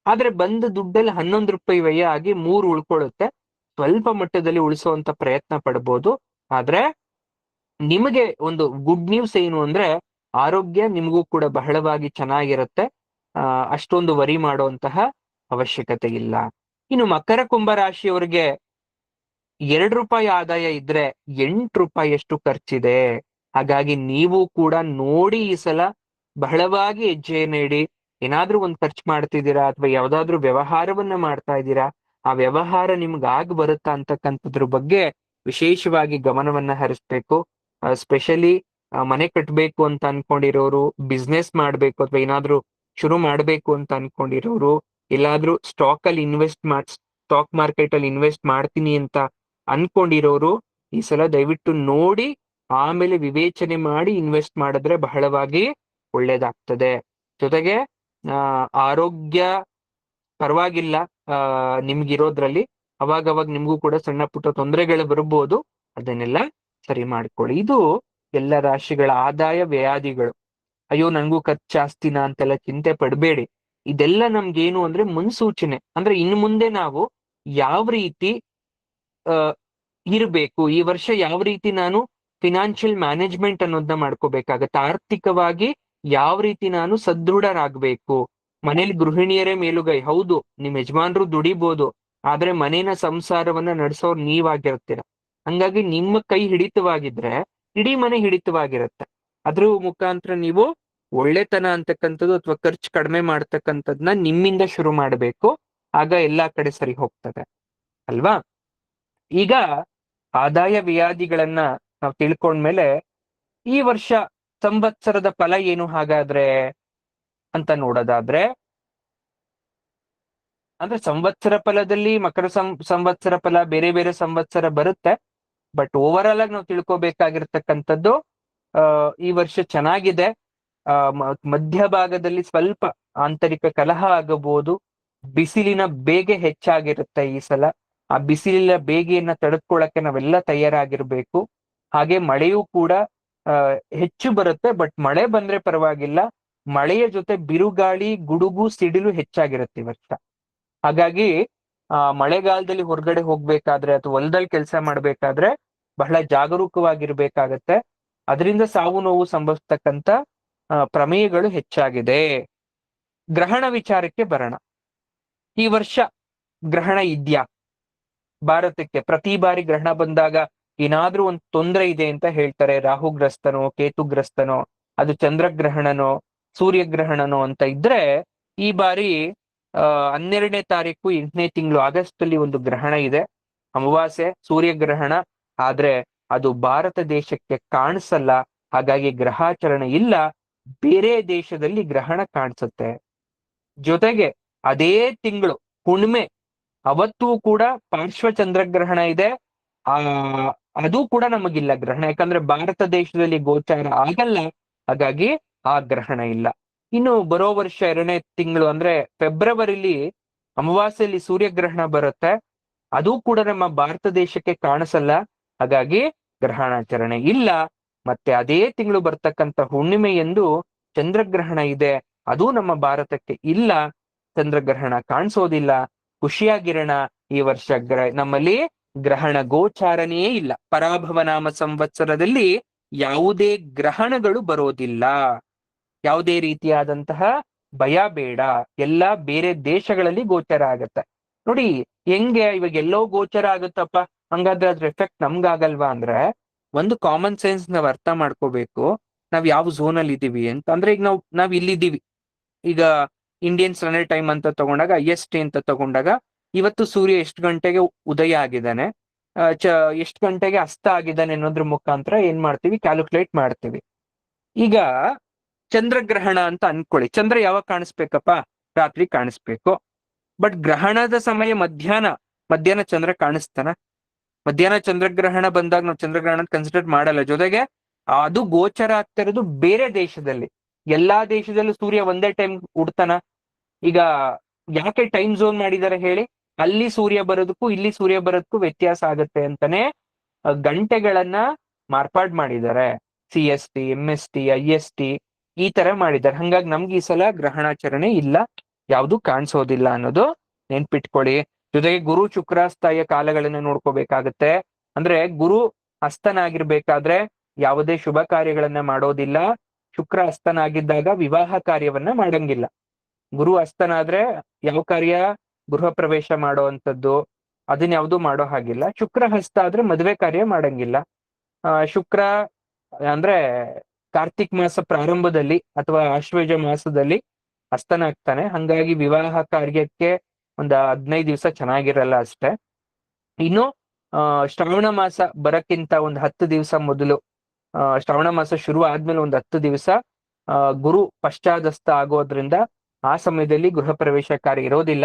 ಆದ್ರೆ ಬಂದ ದುಡ್ಡಲ್ಲಿ 11 ರೂಪಾಯಿ ವ್ಯಯ ಆಗಿ 3 ಉಳ್ಕೊಳ್ಳುತ್ತೆ. ಸ್ವಲ್ಪ ಮಟ್ಟದಲ್ಲಿ ಉಳಿಸುವಂತ ಪ್ರಯತ್ನ ಪಡ್ಬೋದು. ಆದ್ರೆ ನಿಮಗೆ ಒಂದು ಗುಡ್ ನ್ಯೂಸ್ ಏನು ಅಂದ್ರೆ ಆರೋಗ್ಯ ನಿಮಗೂ ಕೂಡ ಬಹಳವಾಗಿ ಚೆನ್ನಾಗಿರುತ್ತೆ. ಅಷ್ಟೊಂದು ವರಿ ಮಾಡುವಂತಹ ಅವಶ್ಯಕತೆ ಇಲ್ಲ. ಇನ್ನು ಮಕರ ಕುಂಭ ರಾಶಿಯವರಿಗೆ 2 ರೂಪಾಯಿ ಆದಾಯ ಇದ್ರೆ 8 ರೂಪಾಯಿಯಷ್ಟು ಖರ್ಚಿದೆ. ಹಾಗಾಗಿ ನೀವು ಕೂಡ ನೋಡಿ ಈ ಸಲ ಬಹಳವಾಗಿ ಹೆಜ್ಜೆಯನ್ನು ಇಡಿ. ಏನಾದ್ರೂ ಒಂದ್ ಖರ್ಚು ಮಾಡ್ತಿದ್ದೀರಾ ಅಥವಾ ಯಾವ್ದಾದ್ರು ವ್ಯವಹಾರವನ್ನ ಮಾಡ್ತಾ ಇದ್ದೀರಾ, ಆ ವ್ಯವಹಾರ ನಿಮ್ಗಾಗ್ ಬರುತ್ತಾ ಅಂತಕ್ಕಂಥದ್ರ ಬಗ್ಗೆ ವಿಶೇಷವಾಗಿ ಗಮನವನ್ನ ಹರಿಸ್ಬೇಕು. ಸ್ಪೆಷಲಿ ಮನೆ ಕಟ್ಬೇಕು ಅಂತ ಅನ್ಕೊಂಡಿರೋರು, ಬಿಸ್ನೆಸ್ ಮಾಡ್ಬೇಕು ಅಥವಾ ಏನಾದ್ರೂ ಶುರು ಮಾಡ್ಬೇಕು ಅಂತ ಅನ್ಕೊಂಡಿರೋರು, ಎಲ್ಲಾದ್ರೂ ಸ್ಟಾಕ್ ಮಾರ್ಕೆಟ್ ಅಲ್ಲಿ ಇನ್ವೆಸ್ಟ್ ಮಾಡ್ತೀನಿ ಅಂತ ಅನ್ಕೊಂಡಿರೋರು ಈ ಸಲ ದಯವಿಟ್ಟು ನೋಡಿ ಆಮೇಲೆ ವಿವೇಚನೆ ಮಾಡಿ ಇನ್ವೆಸ್ಟ್ ಮಾಡಿದ್ರೆ ಬಹಳವಾಗಿ ಒಳ್ಳೇದಾಗ್ತದೆ. ಜೊತೆಗೆ ಆರೋಗ್ಯ ಪರವಾಗಿಲ್ಲ ನಿಮ್ಗಿರೋದ್ರಲ್ಲಿ. ಅವಾಗವಾಗ ನಿಮ್ಗೂ ಕೂಡ ಸಣ್ಣ ಪುಟ್ಟ ತೊಂದರೆಗಳು ಬರ್ಬೋದು, ಅದನ್ನೆಲ್ಲ ಸರಿ ಮಾಡ್ಕೊಳ್ಳಿ. ಇದು ಎಲ್ಲ ರಾಶಿಗಳ ಆದಾಯ ವ್ಯಯಾದಿಗಳು. ಅಯ್ಯೋ ನನ್ಗೂ ಖರ್ಚು ಜಾಸ್ತಿನಾ ಅಂತೆಲ್ಲ ಚಿಂತೆ ಪಡಬೇಡಿ. ಇದೆಲ್ಲ ನಮ್ಗೇನು ಅಂದ್ರೆ ಮುನ್ಸೂಚನೆ. ಅಂದ್ರೆ ಇನ್ನು ಮುಂದೆ ನಾವು ಯಾವ ರೀತಿ ಇರ್ಬೇಕು, ಈ ವರ್ಷ ಯಾವ ರೀತಿ ನಾನು ಫಿನಾನ್ಷಿಯಲ್ ಮ್ಯಾನೇಜ್ಮೆಂಟ್ ಅನ್ನೋದನ್ನ ಮಾಡ್ಕೋಬೇಕಾಗತ್ತೆ, ಆರ್ಥಿಕವಾಗಿ ಯಾವ ರೀತಿ ನಾನು ಸದೃಢರಾಗ್ಬೇಕು. ಮನೇಲಿ ಗೃಹಿಣಿಯರೇ ಮೇಲುಗೈ. ಹೌದು, ನಿಮ್ ಯಜಮಾನ್ರು ದುಡಿಬೋದು, ಆದ್ರೆ ಮನೇನ ಸಂಸಾರವನ್ನ ನಡೆಸೋರು ನೀವಾಗಿರ್ತೀರ. ಹಂಗಾಗಿ ನಿಮ್ಮ ಕೈ ಹಿಡಿತವಾಗಿದ್ರೆ ಇಡೀ ಮನೆ ಹಿಡಿತವಾಗಿರುತ್ತೆ. ಅದ್ರ ಮುಖಾಂತರ ನೀವು ಒಳ್ಳೆತನ ಅಂತಕ್ಕಂಥದ್ದು ಅಥವಾ ಖರ್ಚು ಕಡಿಮೆ ಮಾಡ್ತಕ್ಕಂಥದ್ನ ನಿಮ್ಮಿಂದ ಶುರು ಮಾಡಬೇಕು. ಆಗ ಎಲ್ಲಾ ಕಡೆ ಸರಿ ಹೋಗ್ತದೆ ಅಲ್ವಾ. ಈಗ ಆದಾಯ ವ್ಯಾಧಿಗಳನ್ನ ನಾವು ತಿಳ್ಕೊಂಡ್ಮೇಲೆ ಈ ವರ್ಷ ಸಂವತ್ಸರದ ಫಲ ಏನು ಹಾಗಾದ್ರೆ ಅಂತ ನೋಡೋದಾದ್ರೆ, ಅಂದ್ರೆ ಸಂವತ್ಸರ ಫಲದಲ್ಲಿ ಮಕರ ಸಂವತ್ಸರ ಫಲ ಬೇರೆ ಬೇರೆ ಸಂವತ್ಸರ ಬರುತ್ತೆ. ಬಟ್ ಓವರ್ ಆಲ್ ಆಗಿ ನಾವು ತಿಳ್ಕೊಬೇಕಾಗಿರ್ತಕ್ಕಂಥದ್ದು ಈ ವರ್ಷ ಚೆನ್ನಾಗಿದೆ. ಮಧ್ಯಭಾಗದಲ್ಲಿ ಸ್ವಲ್ಪ ಆಂತರಿಕ ಕಲಹ ಆಗಬಹುದು. ಬಿಸಿಲಿನ ಬೇಗೆ ಹೆಚ್ಚಾಗಿರುತ್ತೆ ಈ ಸಲ. ಆ ಬಿಸಿಲಿನ ಬೇಗೆಯನ್ನ ತಡೆದುಕೊಳ್ಳಕ್ಕೆ ನಾವೆಲ್ಲ ತಯಾರಾಗಿರ್ಬೇಕು. ಹಾಗೆ ಮಳೆಯೂ ಕೂಡ ಹೆಚ್ಚು ಬರುತ್ತೆ, ಬಟ್ ಮಳೆ ಬಂದ್ರೆ ಪರವಾಗಿಲ್ಲ. ಮಳೆಯ ಜೊತೆ ಬಿರುಗಾಳಿ, ಗುಡುಗು, ಸಿಡಿಲು ಹೆಚ್ಚಾಗಿರುತ್ತೆ ಈ ವರ್ಷ. ಹಾಗಾಗಿ ಮಳೆಗಾಲದಲ್ಲಿ ಹೊರಗಡೆ ಹೋಗ್ಬೇಕಾದ್ರೆ ಅಥವಾ ಹೊಲದಲ್ಲಿ ಕೆಲಸ ಮಾಡ್ಬೇಕಾದ್ರೆ ಬಹಳ ಜಾಗರೂಕವಾಗಿರ್ಬೇಕಾಗತ್ತೆ. ಅದರಿಂದ ಸಾವು ನೋವು ಸಂಭವಿಸ್ತಕ್ಕಂಥ ಪ್ರಮೇಯಗಳು ಹೆಚ್ಚಾಗಿದೆ. ಗ್ರಹಣ ವಿಚಾರಕ್ಕೆ ಬರೋಣ. ಈ ವರ್ಷ ಗ್ರಹಣ ಇದ್ಯಾ ಭಾರತಕ್ಕೆ? ಪ್ರತಿ ಬಾರಿ ಗ್ರಹಣ ಬಂದಾಗ ಏನಾದ್ರೂ ಒಂದು ತೊಂದರೆ ಇದೆ ಅಂತ ಹೇಳ್ತಾರೆ. ರಾಹುಗ್ರಸ್ತನೋ ಕೇತುಗ್ರಸ್ತನೋ, ಅದು ಚಂದ್ರಗ್ರಹಣನೋ ಸೂರ್ಯಗ್ರಹಣನೋ ಅಂತ ಇದ್ರೆ, ಈ ಬಾರಿ 12ನೇ ತಾರೀಕು 8ನೇ ತಿಂಗಳು ಆಗಸ್ಟ್ ಅಲ್ಲಿ ಒಂದು ಗ್ರಹಣ ಇದೆ, ಅಮಾವಾಸ್ಯೆ ಸೂರ್ಯಗ್ರಹಣ. ಆದ್ರೆ ಅದು ಭಾರತ ದೇಶಕ್ಕೆ ಕಾಣಿಸಲ್ಲ, ಹಾಗಾಗಿ ಗ್ರಹಾಚರಣೆ ಇಲ್ಲ. ಬೇರೆ ದೇಶದಲ್ಲಿ ಗ್ರಹಣ ಕಾಣಿಸುತ್ತೆ. ಜೊತೆಗೆ ಅದೇ ತಿಂಗಳು ಹುಣ್ಣಿಮೆ, ಅವತ್ತೂ ಕೂಡ ಪಾರ್ಶ್ವ ಚಂದ್ರಗ್ರಹಣ ಇದೆ. ಆ ಅದು ಕೂಡ ನಮಗಿಲ್ಲ ಗ್ರಹಣ, ಯಾಕಂದ್ರೆ ಭಾರತ ದೇಶದಲ್ಲಿ ಗೋಚಾರ ಆಗಲ್ಲ, ಹಾಗಾಗಿ ಆ ಗ್ರಹಣ ಇಲ್ಲ. ಇನ್ನು ಬರೋ ವರ್ಷ 2ನೇ ತಿಂಗಳು ಅಂದ್ರೆ ಫೆಬ್ರವರಿಲಿ ಅಮಾವಾಸ್ಯೆಯಲ್ಲಿ ಸೂರ್ಯಗ್ರಹಣ ಬರುತ್ತೆ, ಅದು ಕೂಡ ನಮ್ಮ ಭಾರತ ದೇಶಕ್ಕೆ ಕಾಣಿಸಲ್ಲ, ಹಾಗಾಗಿ ಗ್ರಹಣಾಚರಣೆ ಇಲ್ಲ. ಮತ್ತೆ ಅದೇ ತಿಂಗಳು ಬರ್ತಕ್ಕಂಥ ಹುಣ್ಣಿಮೆ ಎಂದು ಚಂದ್ರಗ್ರಹಣ ಇದೆ, ಅದು ನಮ್ಮ ಭಾರತಕ್ಕೆ ಇಲ್ಲ, ಚಂದ್ರಗ್ರಹಣ ಕಾಣಿಸೋದಿಲ್ಲ. ಖುಷಿಯಾಗಿರೋಣ, ಈ ವರ್ಷ ನಮ್ಮಲ್ಲಿ ಗ್ರಹಣ ಗೋಚಾರನೆಯೇ ಇಲ್ಲ. ಪರಾಭವ ನಾಮ ಸಂವತ್ಸರದಲ್ಲಿ ಯಾವುದೇ ಗ್ರಹಣಗಳು ಬರೋದಿಲ್ಲ. ಯಾವುದೇ ರೀತಿಯಾದಂತಹ ಭಯ ಬೇಡ, ಎಲ್ಲ ಬೇರೆ ದೇಶಗಳಲ್ಲಿ ಗೋಚರ ಆಗತ್ತೆ. ನೋಡಿ ಹೆಂಗೆ ಇವಾಗ ಎಲ್ಲೋ ಗೋಚರ ಆಗುತ್ತಪ್ಪ, ಹಂಗಾದ್ರೆ ಅದ್ರ ಎಫೆಕ್ಟ್ ನಮ್ಗಾಗಲ್ವಾ ಅಂದ್ರೆ, ಒಂದು ಕಾಮನ್ ಸೆನ್ಸ್ ನಾವ್ ಅರ್ಥ ಮಾಡ್ಕೋಬೇಕು. ನಾವ್ ಯಾವ ಝೋನ್ ಅಲ್ಲಿ ಇದೀವಿ ಅಂತ. ಅಂದ್ರೆ ಈಗ ನಾವ್ ಇಲ್ಲಿದ್ದೀವಿ, ಈಗ ಇಂಡಿಯನ್ ಸ್ಟ್ಯಾಂಡರ್ಡ್ ಟೈಮ್ ಅಂತ ತಗೊಂಡಾಗ IST ಅಂತ ತಗೊಂಡಾಗ ಇವತ್ತು ಸೂರ್ಯ ಎಷ್ಟು ಗಂಟೆಗೆ ಉದಯ ಆಗಿದ್ದಾನೆ, ಎಷ್ಟು ಗಂಟೆಗೆ ಅಸ್ತ ಆಗಿದ್ದಾನೆ ಅನ್ನೋದ್ರ ಮುಖಾಂತರ ಏನ್ ಮಾಡ್ತೀವಿ, ಕ್ಯಾಲ್ಕುಲೇಟ್ ಮಾಡ್ತೀವಿ. ಈಗ ಚಂದ್ರಗ್ರಹಣ ಅಂತ ಅನ್ಕೊಳ್ಳಿ, ಚಂದ್ರ ಯಾವಾಗ ಕಾಣಿಸ್ಬೇಕಪ್ಪ, ರಾತ್ರಿ ಕಾಣಿಸ್ಬೇಕು. ಬಟ್ ಗ್ರಹಣದ ಸಮಯ ಮಧ್ಯಾಹ್ನ ಚಂದ್ರ ಕಾಣಿಸ್ತಾನ? ಮಧ್ಯಾಹ್ನ ಚಂದ್ರಗ್ರಹಣ ಬಂದಾಗ ನಾವು ಚಂದ್ರಗ್ರಹಣ ಕನ್ಸಿಡರ್ ಮಾಡಲ್ಲ. ಜೊತೆಗೆ ಅದು ಗೋಚರ ಆಗ್ತಿರೋದು ಬೇರೆ ದೇಶದಲ್ಲಿ, ಎಲ್ಲಾ ದೇಶದಲ್ಲೂ ಸೂರ್ಯ ಒಂದೇ ಟೈಮ್ ಉಡ್ತಾನ? ಈಗ ಯಾಕೆ ಟೈಮ್ ಝೋನ್ ಮಾಡಿದ್ದಾರೆ ಹೇಳಿ? ಅಲ್ಲಿ ಸೂರ್ಯ ಬರೋದಕ್ಕೂ ಇಲ್ಲಿ ಸೂರ್ಯ ಬರೋದಕ್ಕೂ ವ್ಯತ್ಯಾಸ ಆಗುತ್ತೆ ಅಂತಾನೆ ಗಂಟೆಗಳನ್ನ ಮಾರ್ಪಾಡ್ ಮಾಡಿದ್ದಾರೆ. CST, MST, IST ಈ ತರ ಮಾಡಿದ್ದಾರೆ. ಹಂಗಾಗಿ ನಮ್ಗೆ ಈ ಸಲ ಗ್ರಹಣಾಚರಣೆ ಇಲ್ಲ, ಯಾವುದು ಕಾಣಿಸೋದಿಲ್ಲ ಅನ್ನೋದು ನೆನ್ಪಿಟ್ಕೊಳ್ಳಿ. ಜೊತೆಗೆ ಗುರು ಶುಕ್ರಾಸ್ತಾಯ ಕಾಲಗಳನ್ನ ನೋಡ್ಕೋಬೇಕಾಗತ್ತೆ. ಅಂದ್ರೆ ಗುರು ಹಸ್ತನಾಗಿರ್ಬೇಕಾದ್ರೆ ಯಾವುದೇ ಶುಭ ಕಾರ್ಯಗಳನ್ನ ಮಾಡೋದಿಲ್ಲ. ಶುಕ್ರ ಹಸ್ತನಾಗಿದ್ದಾಗ ವಿವಾಹ ಕಾರ್ಯವನ್ನ ಮಾಡಂಗಿಲ್ಲ. ಗುರು ಹಸ್ತನಾದ್ರೆ ಯಾವ ಕಾರ್ಯ, ಗೃಹ ಪ್ರವೇಶ ಮಾಡೋ ಅದನ್ನ ಯಾವ್ದು ಮಾಡೋ ಹಾಗಿಲ್ಲ. ಶುಕ್ರ ಹಸ್ತ ಆದ್ರೆ ಮದುವೆ ಕಾರ್ಯ ಮಾಡಂಗಿಲ್ಲ. ಶುಕ್ರ ಅಂದ್ರೆ ಕಾರ್ತಿಕ್ ಮಾಸ ಪ್ರಾರಂಭದಲ್ಲಿ ಅಥವಾ ಆಶ್ವೇಜ ಮಾಸದಲ್ಲಿ ಹಸ್ತನಾಗ್ತಾನೆ, ಹಂಗಾಗಿ ವಿವಾಹ ಕಾರ್ಯಕ್ಕೆ ಒಂದು 15 ದಿವಸ ಚೆನ್ನಾಗಿರಲ್ಲ ಅಷ್ಟೇ. ಇನ್ನು ಶ್ರಾವಣ ಮಾಸ ಬರಕ್ಕಿಂತ ಒಂದು 10 ದಿವಸ ಮೊದಲು, ಶ್ರಾವಣ ಮಾಸ ಶುರು ಆದ್ಮೇಲೆ ಒಂದು 10 ದಿವಸ ಗುರು ಪಶ್ಚಾದಸ್ತ ಆಗೋದ್ರಿಂದ ಆ ಸಮಯದಲ್ಲಿ ಗೃಹ ಪ್ರವೇಶ ಕಾರ್ಯ ಇರೋದಿಲ್ಲ.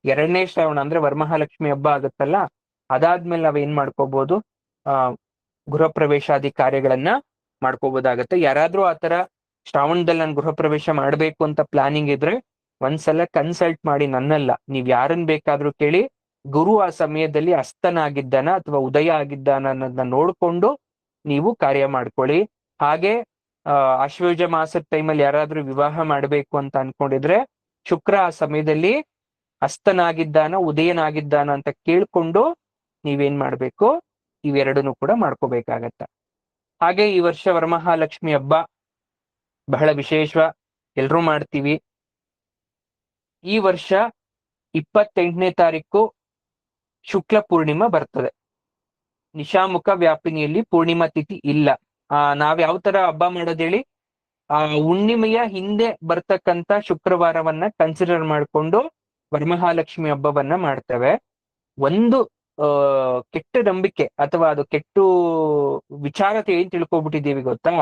2ನೇ ಶ್ರಾವಣ ಅಂದ್ರೆ ವರಮಹಾಲಕ್ಷ್ಮಿ ಹಬ್ಬ ಆಗುತ್ತಲ್ಲ, ಅದಾದ್ಮೇಲೆ ನಾವ್ ಏನ್ ಮಾಡ್ಕೋಬಹುದು, ಗೃಹ ಪ್ರವೇಶಾದಿ ಕಾರ್ಯಗಳನ್ನ ಮಾಡ್ಕೋಬಹುದಾಗತ್ತೆ. ಯಾರಾದ್ರೂ ಆತರ ಶ್ರಾವಣದಲ್ಲಿ ನಾನು ಗೃಹ ಪ್ರವೇಶ ಮಾಡ್ಬೇಕು ಅಂತ ಪ್ಲಾನಿಂಗ್ ಇದ್ರೆ ಒಂದ್ಸಲ ಕನ್ಸಲ್ಟ್ ಮಾಡಿ, ನನ್ನಲ್ಲ, ನೀವ್ ಯಾರನ್ ಬೇಕಾದ್ರೂ ಕೇಳಿ. ಗುರು ಆ ಸಮಯದಲ್ಲಿ ಅಸ್ತನಾಗಿದ್ದಾನ ಅಥವಾ ಉದಯ ಆಗಿದ್ದಾನ ಅನ್ನೋದನ್ನ ನೋಡ್ಕೊಂಡು ನೀವು ಕಾರ್ಯ ಮಾಡ್ಕೊಳ್ಳಿ. ಹಾಗೆ ಆಶ್ವಯುಜ ಮಾಸದ ಟೈಮಲ್ಲಿ ಯಾರಾದ್ರೂ ವಿವಾಹ ಮಾಡ್ಬೇಕು ಅಂತ ಅನ್ಕೊಂಡಿದ್ರೆ ಶುಕ್ರ ಆ ಸಮಯದಲ್ಲಿ ಅಸ್ತನಾಗಿದ್ದಾನ ಉದಯನಾಗಿದ್ದಾನ ಅಂತ ಕೇಳ್ಕೊಂಡು ನೀವೇನ್ ಮಾಡ್ಬೇಕು, ಇವೆರಡನ್ನು ಕೂಡ ಮಾಡ್ಕೋಬೇಕಾಗತ್ತ. ಹಾಗೆ ಈ ವರ್ಷ ವರಮಹಾಲಕ್ಷ್ಮಿ ಹಬ್ಬ ಬಹಳ ವಿಶೇಷ, ಎಲ್ರೂ ಮಾಡ್ತೀವಿ. ಈ ವರ್ಷ 28ನೇ ತಾರೀಕು ಶುಕ್ಲ ಪೂರ್ಣಿಮಾ ಬರ್ತದೆ. ನಿಶಾಮುಖ ವ್ಯಾಪಿನಿಯಲ್ಲಿ ಪೂರ್ಣಿಮಾ ತಿಥಿ ಇಲ್ಲ. ನಾವ್ ಯಾವ ತರ ಹಬ್ಬ ಮಾಡೋದು ಹೇಳಿ, ಹುಣ್ಣಿಮೆಯ ಹಿಂದೆ ಬರ್ತಕ್ಕಂತ ಶುಕ್ರವಾರವನ್ನ ಕನ್ಸಿಡರ್ ಮಾಡ್ಕೊಂಡು ವರಮಹಾಲಕ್ಷ್ಮಿ ಹಬ್ಬವನ್ನ ಮಾಡ್ತೇವೆ. ಒಂದು ಕೆಟ್ಟ ನಂಬಿಕೆ ಅಥವಾ ಅದು ಕೆಟ್ಟು ವಿಚಾರತೆ ಏನ್ ತಿಳ್ಕೊಬಿಟ್ಟಿದ್ದೀವಿ ಗೊತ್ತಾ,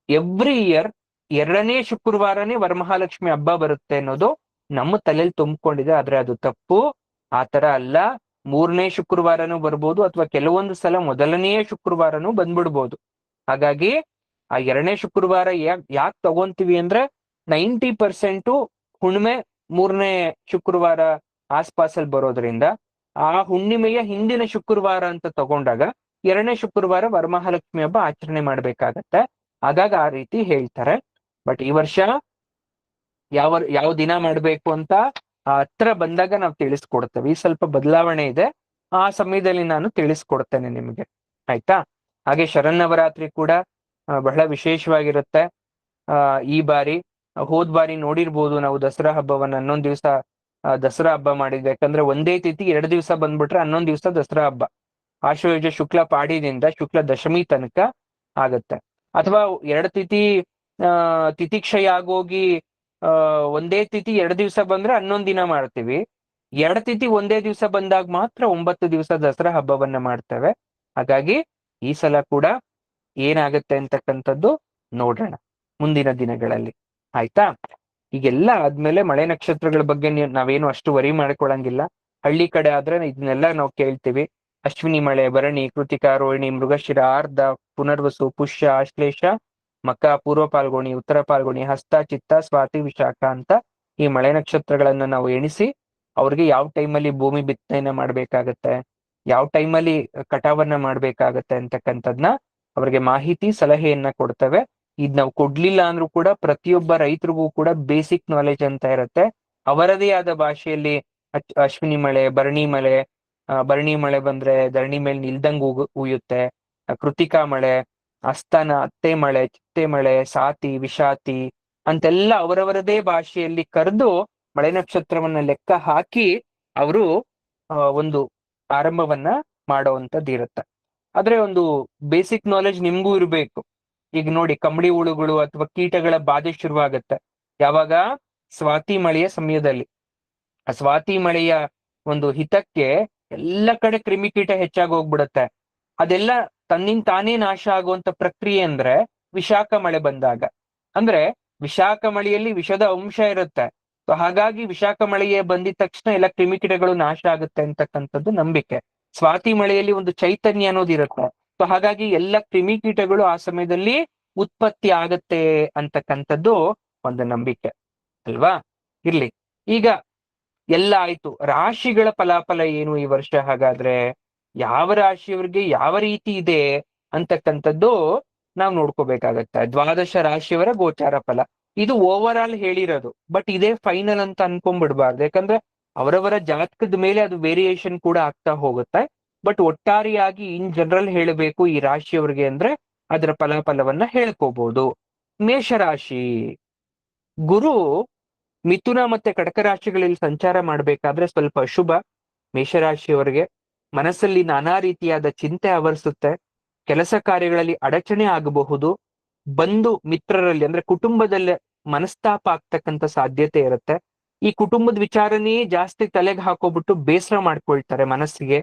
ಎವ್ರಿ ಇಯರ್ 2ನೇ ಶುಕ್ರವಾರನೇ ವರಮಹಾಲಕ್ಷ್ಮಿ ಹಬ್ಬ ಬರುತ್ತೆ ಅನ್ನೋದು ನಮ್ಮ ತಲೆಯಲ್ಲಿ ತುಂಬಿಕೊಂಡಿದೆ. ಆದ್ರೆ ಅದು ತಪ್ಪು, ಆತರ ಅಲ್ಲ. 3ನೇ ಶುಕ್ರವಾರನೂ ಬರ್ಬೋದು, ಅಥವಾ ಕೆಲವೊಂದು ಸಲ ಮೊದಲನೆಯ ಶುಕ್ರವಾರನೂ ಬಂದ್ಬಿಡ್ಬೋದು. ಹಾಗಾಗಿ ಆ 2ನೇ ಶುಕ್ರವಾರ ಯಾಕೆ ತಗೊಂತೀವಿ ಅಂದ್ರೆ 90% ಹುಣ್ಣಿಮೆ 3ನೇ ಶುಕ್ರವಾರ ಆಸ್ಪಾಸಲ್ಲಿ ಬರೋದ್ರಿಂದ ಆ ಹುಣ್ಣಿಮೆಯ ಹಿಂದಿನ ಶುಕ್ರವಾರ ಅಂತ ತಗೊಂಡಾಗ 2ನೇ ಶುಕ್ರವಾರ ವರಮಹಾಲಕ್ಷ್ಮಿ ಹಬ್ಬ ಆಚರಣೆ ಮಾಡ್ಬೇಕಾಗತ್ತೆ. ಹಾಗಾಗಿ ಆ ರೀತಿ ಹೇಳ್ತಾರೆ. ಬಟ್ ಈ ವರ್ಷ ಯಾವ ದಿನ ಮಾಡ್ಬೇಕು ಅಂತ ಹತ್ರ ಬಂದಾಗ ನಾವು ತಿಳಿಸ್ಕೊಡ್ತೇವೆ. ಈ ಸ್ವಲ್ಪ ಬದಲಾವಣೆ ಇದೆ, ಆ ಸಮಯದಲ್ಲಿ ನಾನು ತಿಳಿಸ್ಕೊಡ್ತೇನೆ ನಿಮಗೆ, ಆಯ್ತಾ? ಹಾಗೆ ಶರನ್ನವರಾತ್ರಿ ಕೂಡ ಬಹಳ ವಿಶೇಷವಾಗಿರುತ್ತೆ. ಈ ಬಾರಿ, ಹೋದ್ ಬಾರಿ ನೋಡಿರ್ಬೋದು ನಾವು ದಸರಾ ಹಬ್ಬವನ್ನ 11 ದಿವಸ ದಸರಾ ಹಬ್ಬ ಮಾಡಿದ್ವಿ. ಯಾಕಂದ್ರೆ ಒಂದೇ ತಿಥಿ 2 ದಿವಸ ಬಂದ್ಬಿಟ್ರೆ 11 ದಿವಸ ದಸರಾ ಹಬ್ಬ. ಆಶ್ವಯುಜ ಶುಕ್ಲ ಪಾಡಿದಿಂದ ಶುಕ್ಲ ದಶಮಿ ತನಕ ಆಗತ್ತೆ. ಅಥವಾ 2 ತಿಥಿ ತಿಥಿಕ್ಷಯ ಆಗೋಗಿ ಒಂದೇ ತಿಥಿ 2 ದಿವಸ ಬಂದ್ರೆ 11 ದಿನ ಮಾಡ್ತೀವಿ. 2 ತಿಥಿ ಒಂದೇ ದಿವಸ ಬಂದಾಗ ಮಾತ್ರ 9 ದಿವಸ ದಸರಾ ಹಬ್ಬವನ್ನ ಮಾಡ್ತೇವೆ. ಹಾಗಾಗಿ ಈ ಸಲ ಕೂಡ ಏನಾಗುತ್ತೆ ಅಂತಕ್ಕಂಥದ್ದು ನೋಡೋಣ ಮುಂದಿನ ದಿನಗಳಲ್ಲಿ. ಆಯ್ತಾ? ಈಗೆಲ್ಲ ಆದ್ಮೇಲೆ ಮಳೆ ನಕ್ಷತ್ರಗಳ ಬಗ್ಗೆ ನಾವೇನು ಅಷ್ಟು ವರಿ ಮಾಡ್ಕೊಳಂಗಿಲ್ಲ. ಹಳ್ಳಿ ಕಡೆ ಆದ್ರೆ ಇದನ್ನೆಲ್ಲ ನಾವು ಕೇಳ್ತೀವಿ. ಅಶ್ವಿನಿ ಮಳೆ, ಭರಣಿ, ಕೃತಿಕಾ, ರೋಹಿಣಿ, ಮೃಗಶಿರ, ಆರ್ಧ, ಪುನರ್ವಸು, ಪುಷ್ಯ, ಆಶ್ಲೇಷ, ಮಕ, ಪೂರ್ವ ಪಾಲ್ಗುಣಿ, ಉತ್ತರ ಪಾಲ್ಗುಣಿ, ಹಸ್ತ, ಚಿತ್ತ, ಸ್ವಾತಿ, ವಿಶಾಖ ಅಂತ ಈ ಮಳೆ ನಕ್ಷತ್ರಗಳನ್ನ ನಾವು ಎಣಿಸಿ ಅವ್ರಿಗೆ ಯಾವ ಟೈಮಲ್ಲಿ ಭೂಮಿ ಬಿತ್ತನೆಯನ್ನ ಮಾಡ್ಬೇಕಾಗತ್ತೆ, ಯಾವ ಟೈಮಲ್ಲಿ ಕಟಾವನ್ನ ಮಾಡ್ಬೇಕಾಗತ್ತೆ ಅಂತಕ್ಕಂಥದ್ನ ಅವ್ರಿಗೆ ಮಾಹಿತಿ ಸಲಹೆಯನ್ನ ಕೊಡ್ತೇವೆ. ಇದ್ ನಾವು ಕೊಡ್ಲಿಲ್ಲ ಅಂದ್ರೂ ಕೂಡ ಪ್ರತಿಯೊಬ್ಬ ರೈತರಿಗೂ ಕೂಡ ಬೇಸಿಕ್ ನಾಲೆಜ್ ಅಂತ ಇರುತ್ತೆ. ಅವರದೇ ಆದ ಭಾಷೆಯಲ್ಲಿ ಅಶ್ವಿನಿ ಮಳೆ, ಭರಣಿ ಮಳೆ ಬಂದ್ರೆ ಧರಣಿ ಮೇಲೆ ನಿಲ್ದಂಗ್ ಉಯ್ಯುತ್ತೆ. ಕೃತಿಕಾ ಮಳೆ, ಅಸ್ತನ, ಅತ್ತೆ ಮಳೆ, ಚಿತ್ತೆ ಮಳೆ, ಸಾತಿ, ವಿಷಾತಿ ಅಂತೆಲ್ಲ ಅವರವರದೇ ಭಾಷೆಯಲ್ಲಿ ಕರೆದು ಮಳೆ ನಕ್ಷತ್ರವನ್ನ ಲೆಕ್ಕ ಹಾಕಿ ಅವರು ಒಂದು ಆರಂಭವನ್ನ ಮಾಡೋವಂಥದ್ದು ಇರುತ್ತೆ. ಆದ್ರೆ ಒಂದು ಬೇಸಿಕ್ ನಾಲೆಜ್ ನಿಮ್ಗೂ ಇರಬೇಕು. ಈಗ ನೋಡಿ, ಕಂಬಳಿ ಹುಳುಗಳು ಅಥವಾ ಕೀಟಗಳ ಬಾಧೆ ಶುರುವಾಗತ್ತೆ ಯಾವಾಗ? ಸ್ವಾತಿ ಮಳೆಯ ಸಮಯದಲ್ಲಿ. ಆ ಸ್ವಾತಿ ಮಳೆಯ ಒಂದು ಹಿತಕ್ಕೆ ಎಲ್ಲ ಕಡೆ ಕ್ರಿಮಿಕೀಟ ಹೆಚ್ಚಾಗಿ ಹೋಗ್ಬಿಡತ್ತೆ. ಅದೆಲ್ಲ ತನ್ನಿಂದ ತಾನೇ ನಾಶ ಆಗುವಂತ ಪ್ರಕ್ರಿಯೆ ಅಂದ್ರೆ ವಿಶಾಖ ಮಳೆ ಬಂದಾಗ. ಅಂದ್ರೆ ವಿಶಾಖ ಮಳೆಯಲ್ಲಿ ವಿಷದ ಅಂಶ ಇರುತ್ತೆ. ಸೊ ಹಾಗಾಗಿ ವಿಶಾಖ ಮಳೆಯೇ ಬಂದಿದ ತಕ್ಷಣ ಎಲ್ಲ ಕ್ರಿಮಿಕೀಟಗಳು ನಾಶ ಆಗುತ್ತೆ ಅಂತಕ್ಕಂಥದ್ದು ನಂಬಿಕೆ. ಸ್ವಾತಿ ಮಳೆಯಲ್ಲಿ ಒಂದು ಚೈತನ್ಯ ಅನ್ನೋದು ಇರುತ್ತೆ. ಸೊ ಹಾಗಾಗಿ ಎಲ್ಲ ಕ್ರಿಮಿಕೀಟಗಳು ಆ ಸಮಯದಲ್ಲಿ ಉತ್ಪತ್ತಿ ಆಗತ್ತೆ ಅಂತಕ್ಕಂಥದ್ದು ಒಂದು ನಂಬಿಕೆ ಅಲ್ವಾ? ಇರ್ಲಿ, ಈಗ ಎಲ್ಲ ಆಯ್ತು. ರಾಶಿಗಳ ಫಲಾಫಲ ಏನು ಈ ವರ್ಷ? ಹಾಗಾದ್ರೆ ಯಾವ ರಾಶಿಯವರಿಗೆ ಯಾವ ರೀತಿ ಇದೆ ಅಂತಕ್ಕಂಥದ್ದು ನಾವು ನೋಡ್ಕೋಬೇಕಾಗತ್ತೆ. ದ್ವಾದಶ ರಾಶಿಯವರ ಗೋಚಾರ ಫಲ ಇದು ಓವರ್ ಆಲ್ ಹೇಳಿರೋದು, ಬಟ್ ಇದೇ ಫೈನಲ್ ಅಂತ ಅನ್ಕೊಂಡ್ಬಿಡ್ಬಾರ್ದು. ಯಾಕಂದ್ರೆ ಅವರವರ ಜಾತಕದ ಮೇಲೆ ಅದು ವೇರಿಯೇಷನ್ ಕೂಡ ಆಗ್ತಾ ಹೋಗುತ್ತೆ. ಬಟ್ ಒಟ್ಟಾರೆಯಾಗಿ ಇನ್ ಜನರಲ್ ಹೇಳಬೇಕು ಈ ರಾಶಿಯವರಿಗೆ ಅಂದ್ರೆ ಅದರ ಫಲಾಫಲವನ್ನ ಹೇಳ್ಕೋಬಹುದು. ಮೇಷರಾಶಿ, ಗುರು ಮಿಥುನ ಮತ್ತೆ ಕಟಕ ರಾಶಿಗಳಲ್ಲಿ ಸಂಚಾರ ಮಾಡ್ಬೇಕಾದ್ರೆ ಸ್ವಲ್ಪ ಅಶುಭ. ಮೇಷರಾಶಿಯವರಿಗೆ ಮನಸ್ಸಲ್ಲಿ ನಾನಾ ರೀತಿಯಾದ ಚಿಂತೆ ಆವರಿಸುತ್ತೆ. ಕೆಲಸ ಕಾರ್ಯಗಳಲ್ಲಿ ಅಡಚಣೆ ಆಗಬಹುದು. ಬಂಧು ಮಿತ್ರರಲ್ಲಿ ಅಂದ್ರೆ ಕುಟುಂಬದಲ್ಲಿ ಮನಸ್ತಾಪ ಆಗ್ತಕ್ಕಂಥ ಸಾಧ್ಯತೆ ಇರುತ್ತೆ. ಈ ಕುಟುಂಬದ ವಿಚಾರನೇ ಜಾಸ್ತಿ ತಲೆಗೆ ಹಾಕೋಬಿಟ್ಟು ಬೇಸರ ಮಾಡ್ಕೊಳ್ತಾರೆ ಮನಸ್ಸಿಗೆ.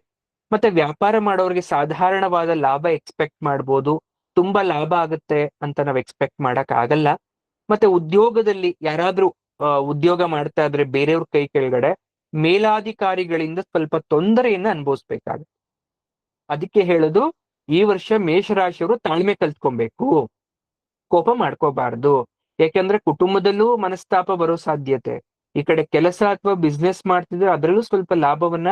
ಮತ್ತೆ ವ್ಯಾಪಾರ ಮಾಡೋರಿಗೆ ಸಾಧಾರಣವಾದ ಲಾಭ ಎಕ್ಸ್ಪೆಕ್ಟ್ ಮಾಡ್ಬೋದು. ತುಂಬಾ ಲಾಭ ಆಗುತ್ತೆ ಅಂತ ನಾವ್ ಎಕ್ಸ್ಪೆಕ್ಟ್ ಮಾಡಕ್ ಆಗಲ್ಲ. ಮತ್ತೆ ಉದ್ಯೋಗದಲ್ಲಿ ಯಾರಾದ್ರೂ ಉದ್ಯೋಗ ಮಾಡ್ತಾ ಇದ್ರೆ ಬೇರೆಯವ್ರ ಕೈ ಕೆಳಗಡೆ ಮೇಲಾಧಿಕಾರಿಗಳಿಂದ ಸ್ವಲ್ಪ ತೊಂದರೆಯನ್ನ ಅನುಭವಿಸ್ಬೇಕಾಗುತ್ತೆ. ಅದಕ್ಕೆ ಹೇಳೋದು, ಈ ವರ್ಷ ಮೇಷರಾಶಿಯವರು ತಾಳ್ಮೆ ಕಲ್ತ್ಕೊಬೇಕು, ಕೋಪ ಮಾಡ್ಕೋಬಾರ್ದು. ಯಾಕೆಂದ್ರೆ ಕುಟುಂಬದಲ್ಲೂ ಮನಸ್ತಾಪ ಬರೋ ಸಾಧ್ಯತೆ. ಈ ಕಡೆ ಕೆಲಸ ಅಥವಾ ಬಿಸ್ನೆಸ್ ಮಾಡ್ತಿದ್ರೆ ಅದರಲ್ಲೂ ಸ್ವಲ್ಪ ಲಾಭವನ್ನ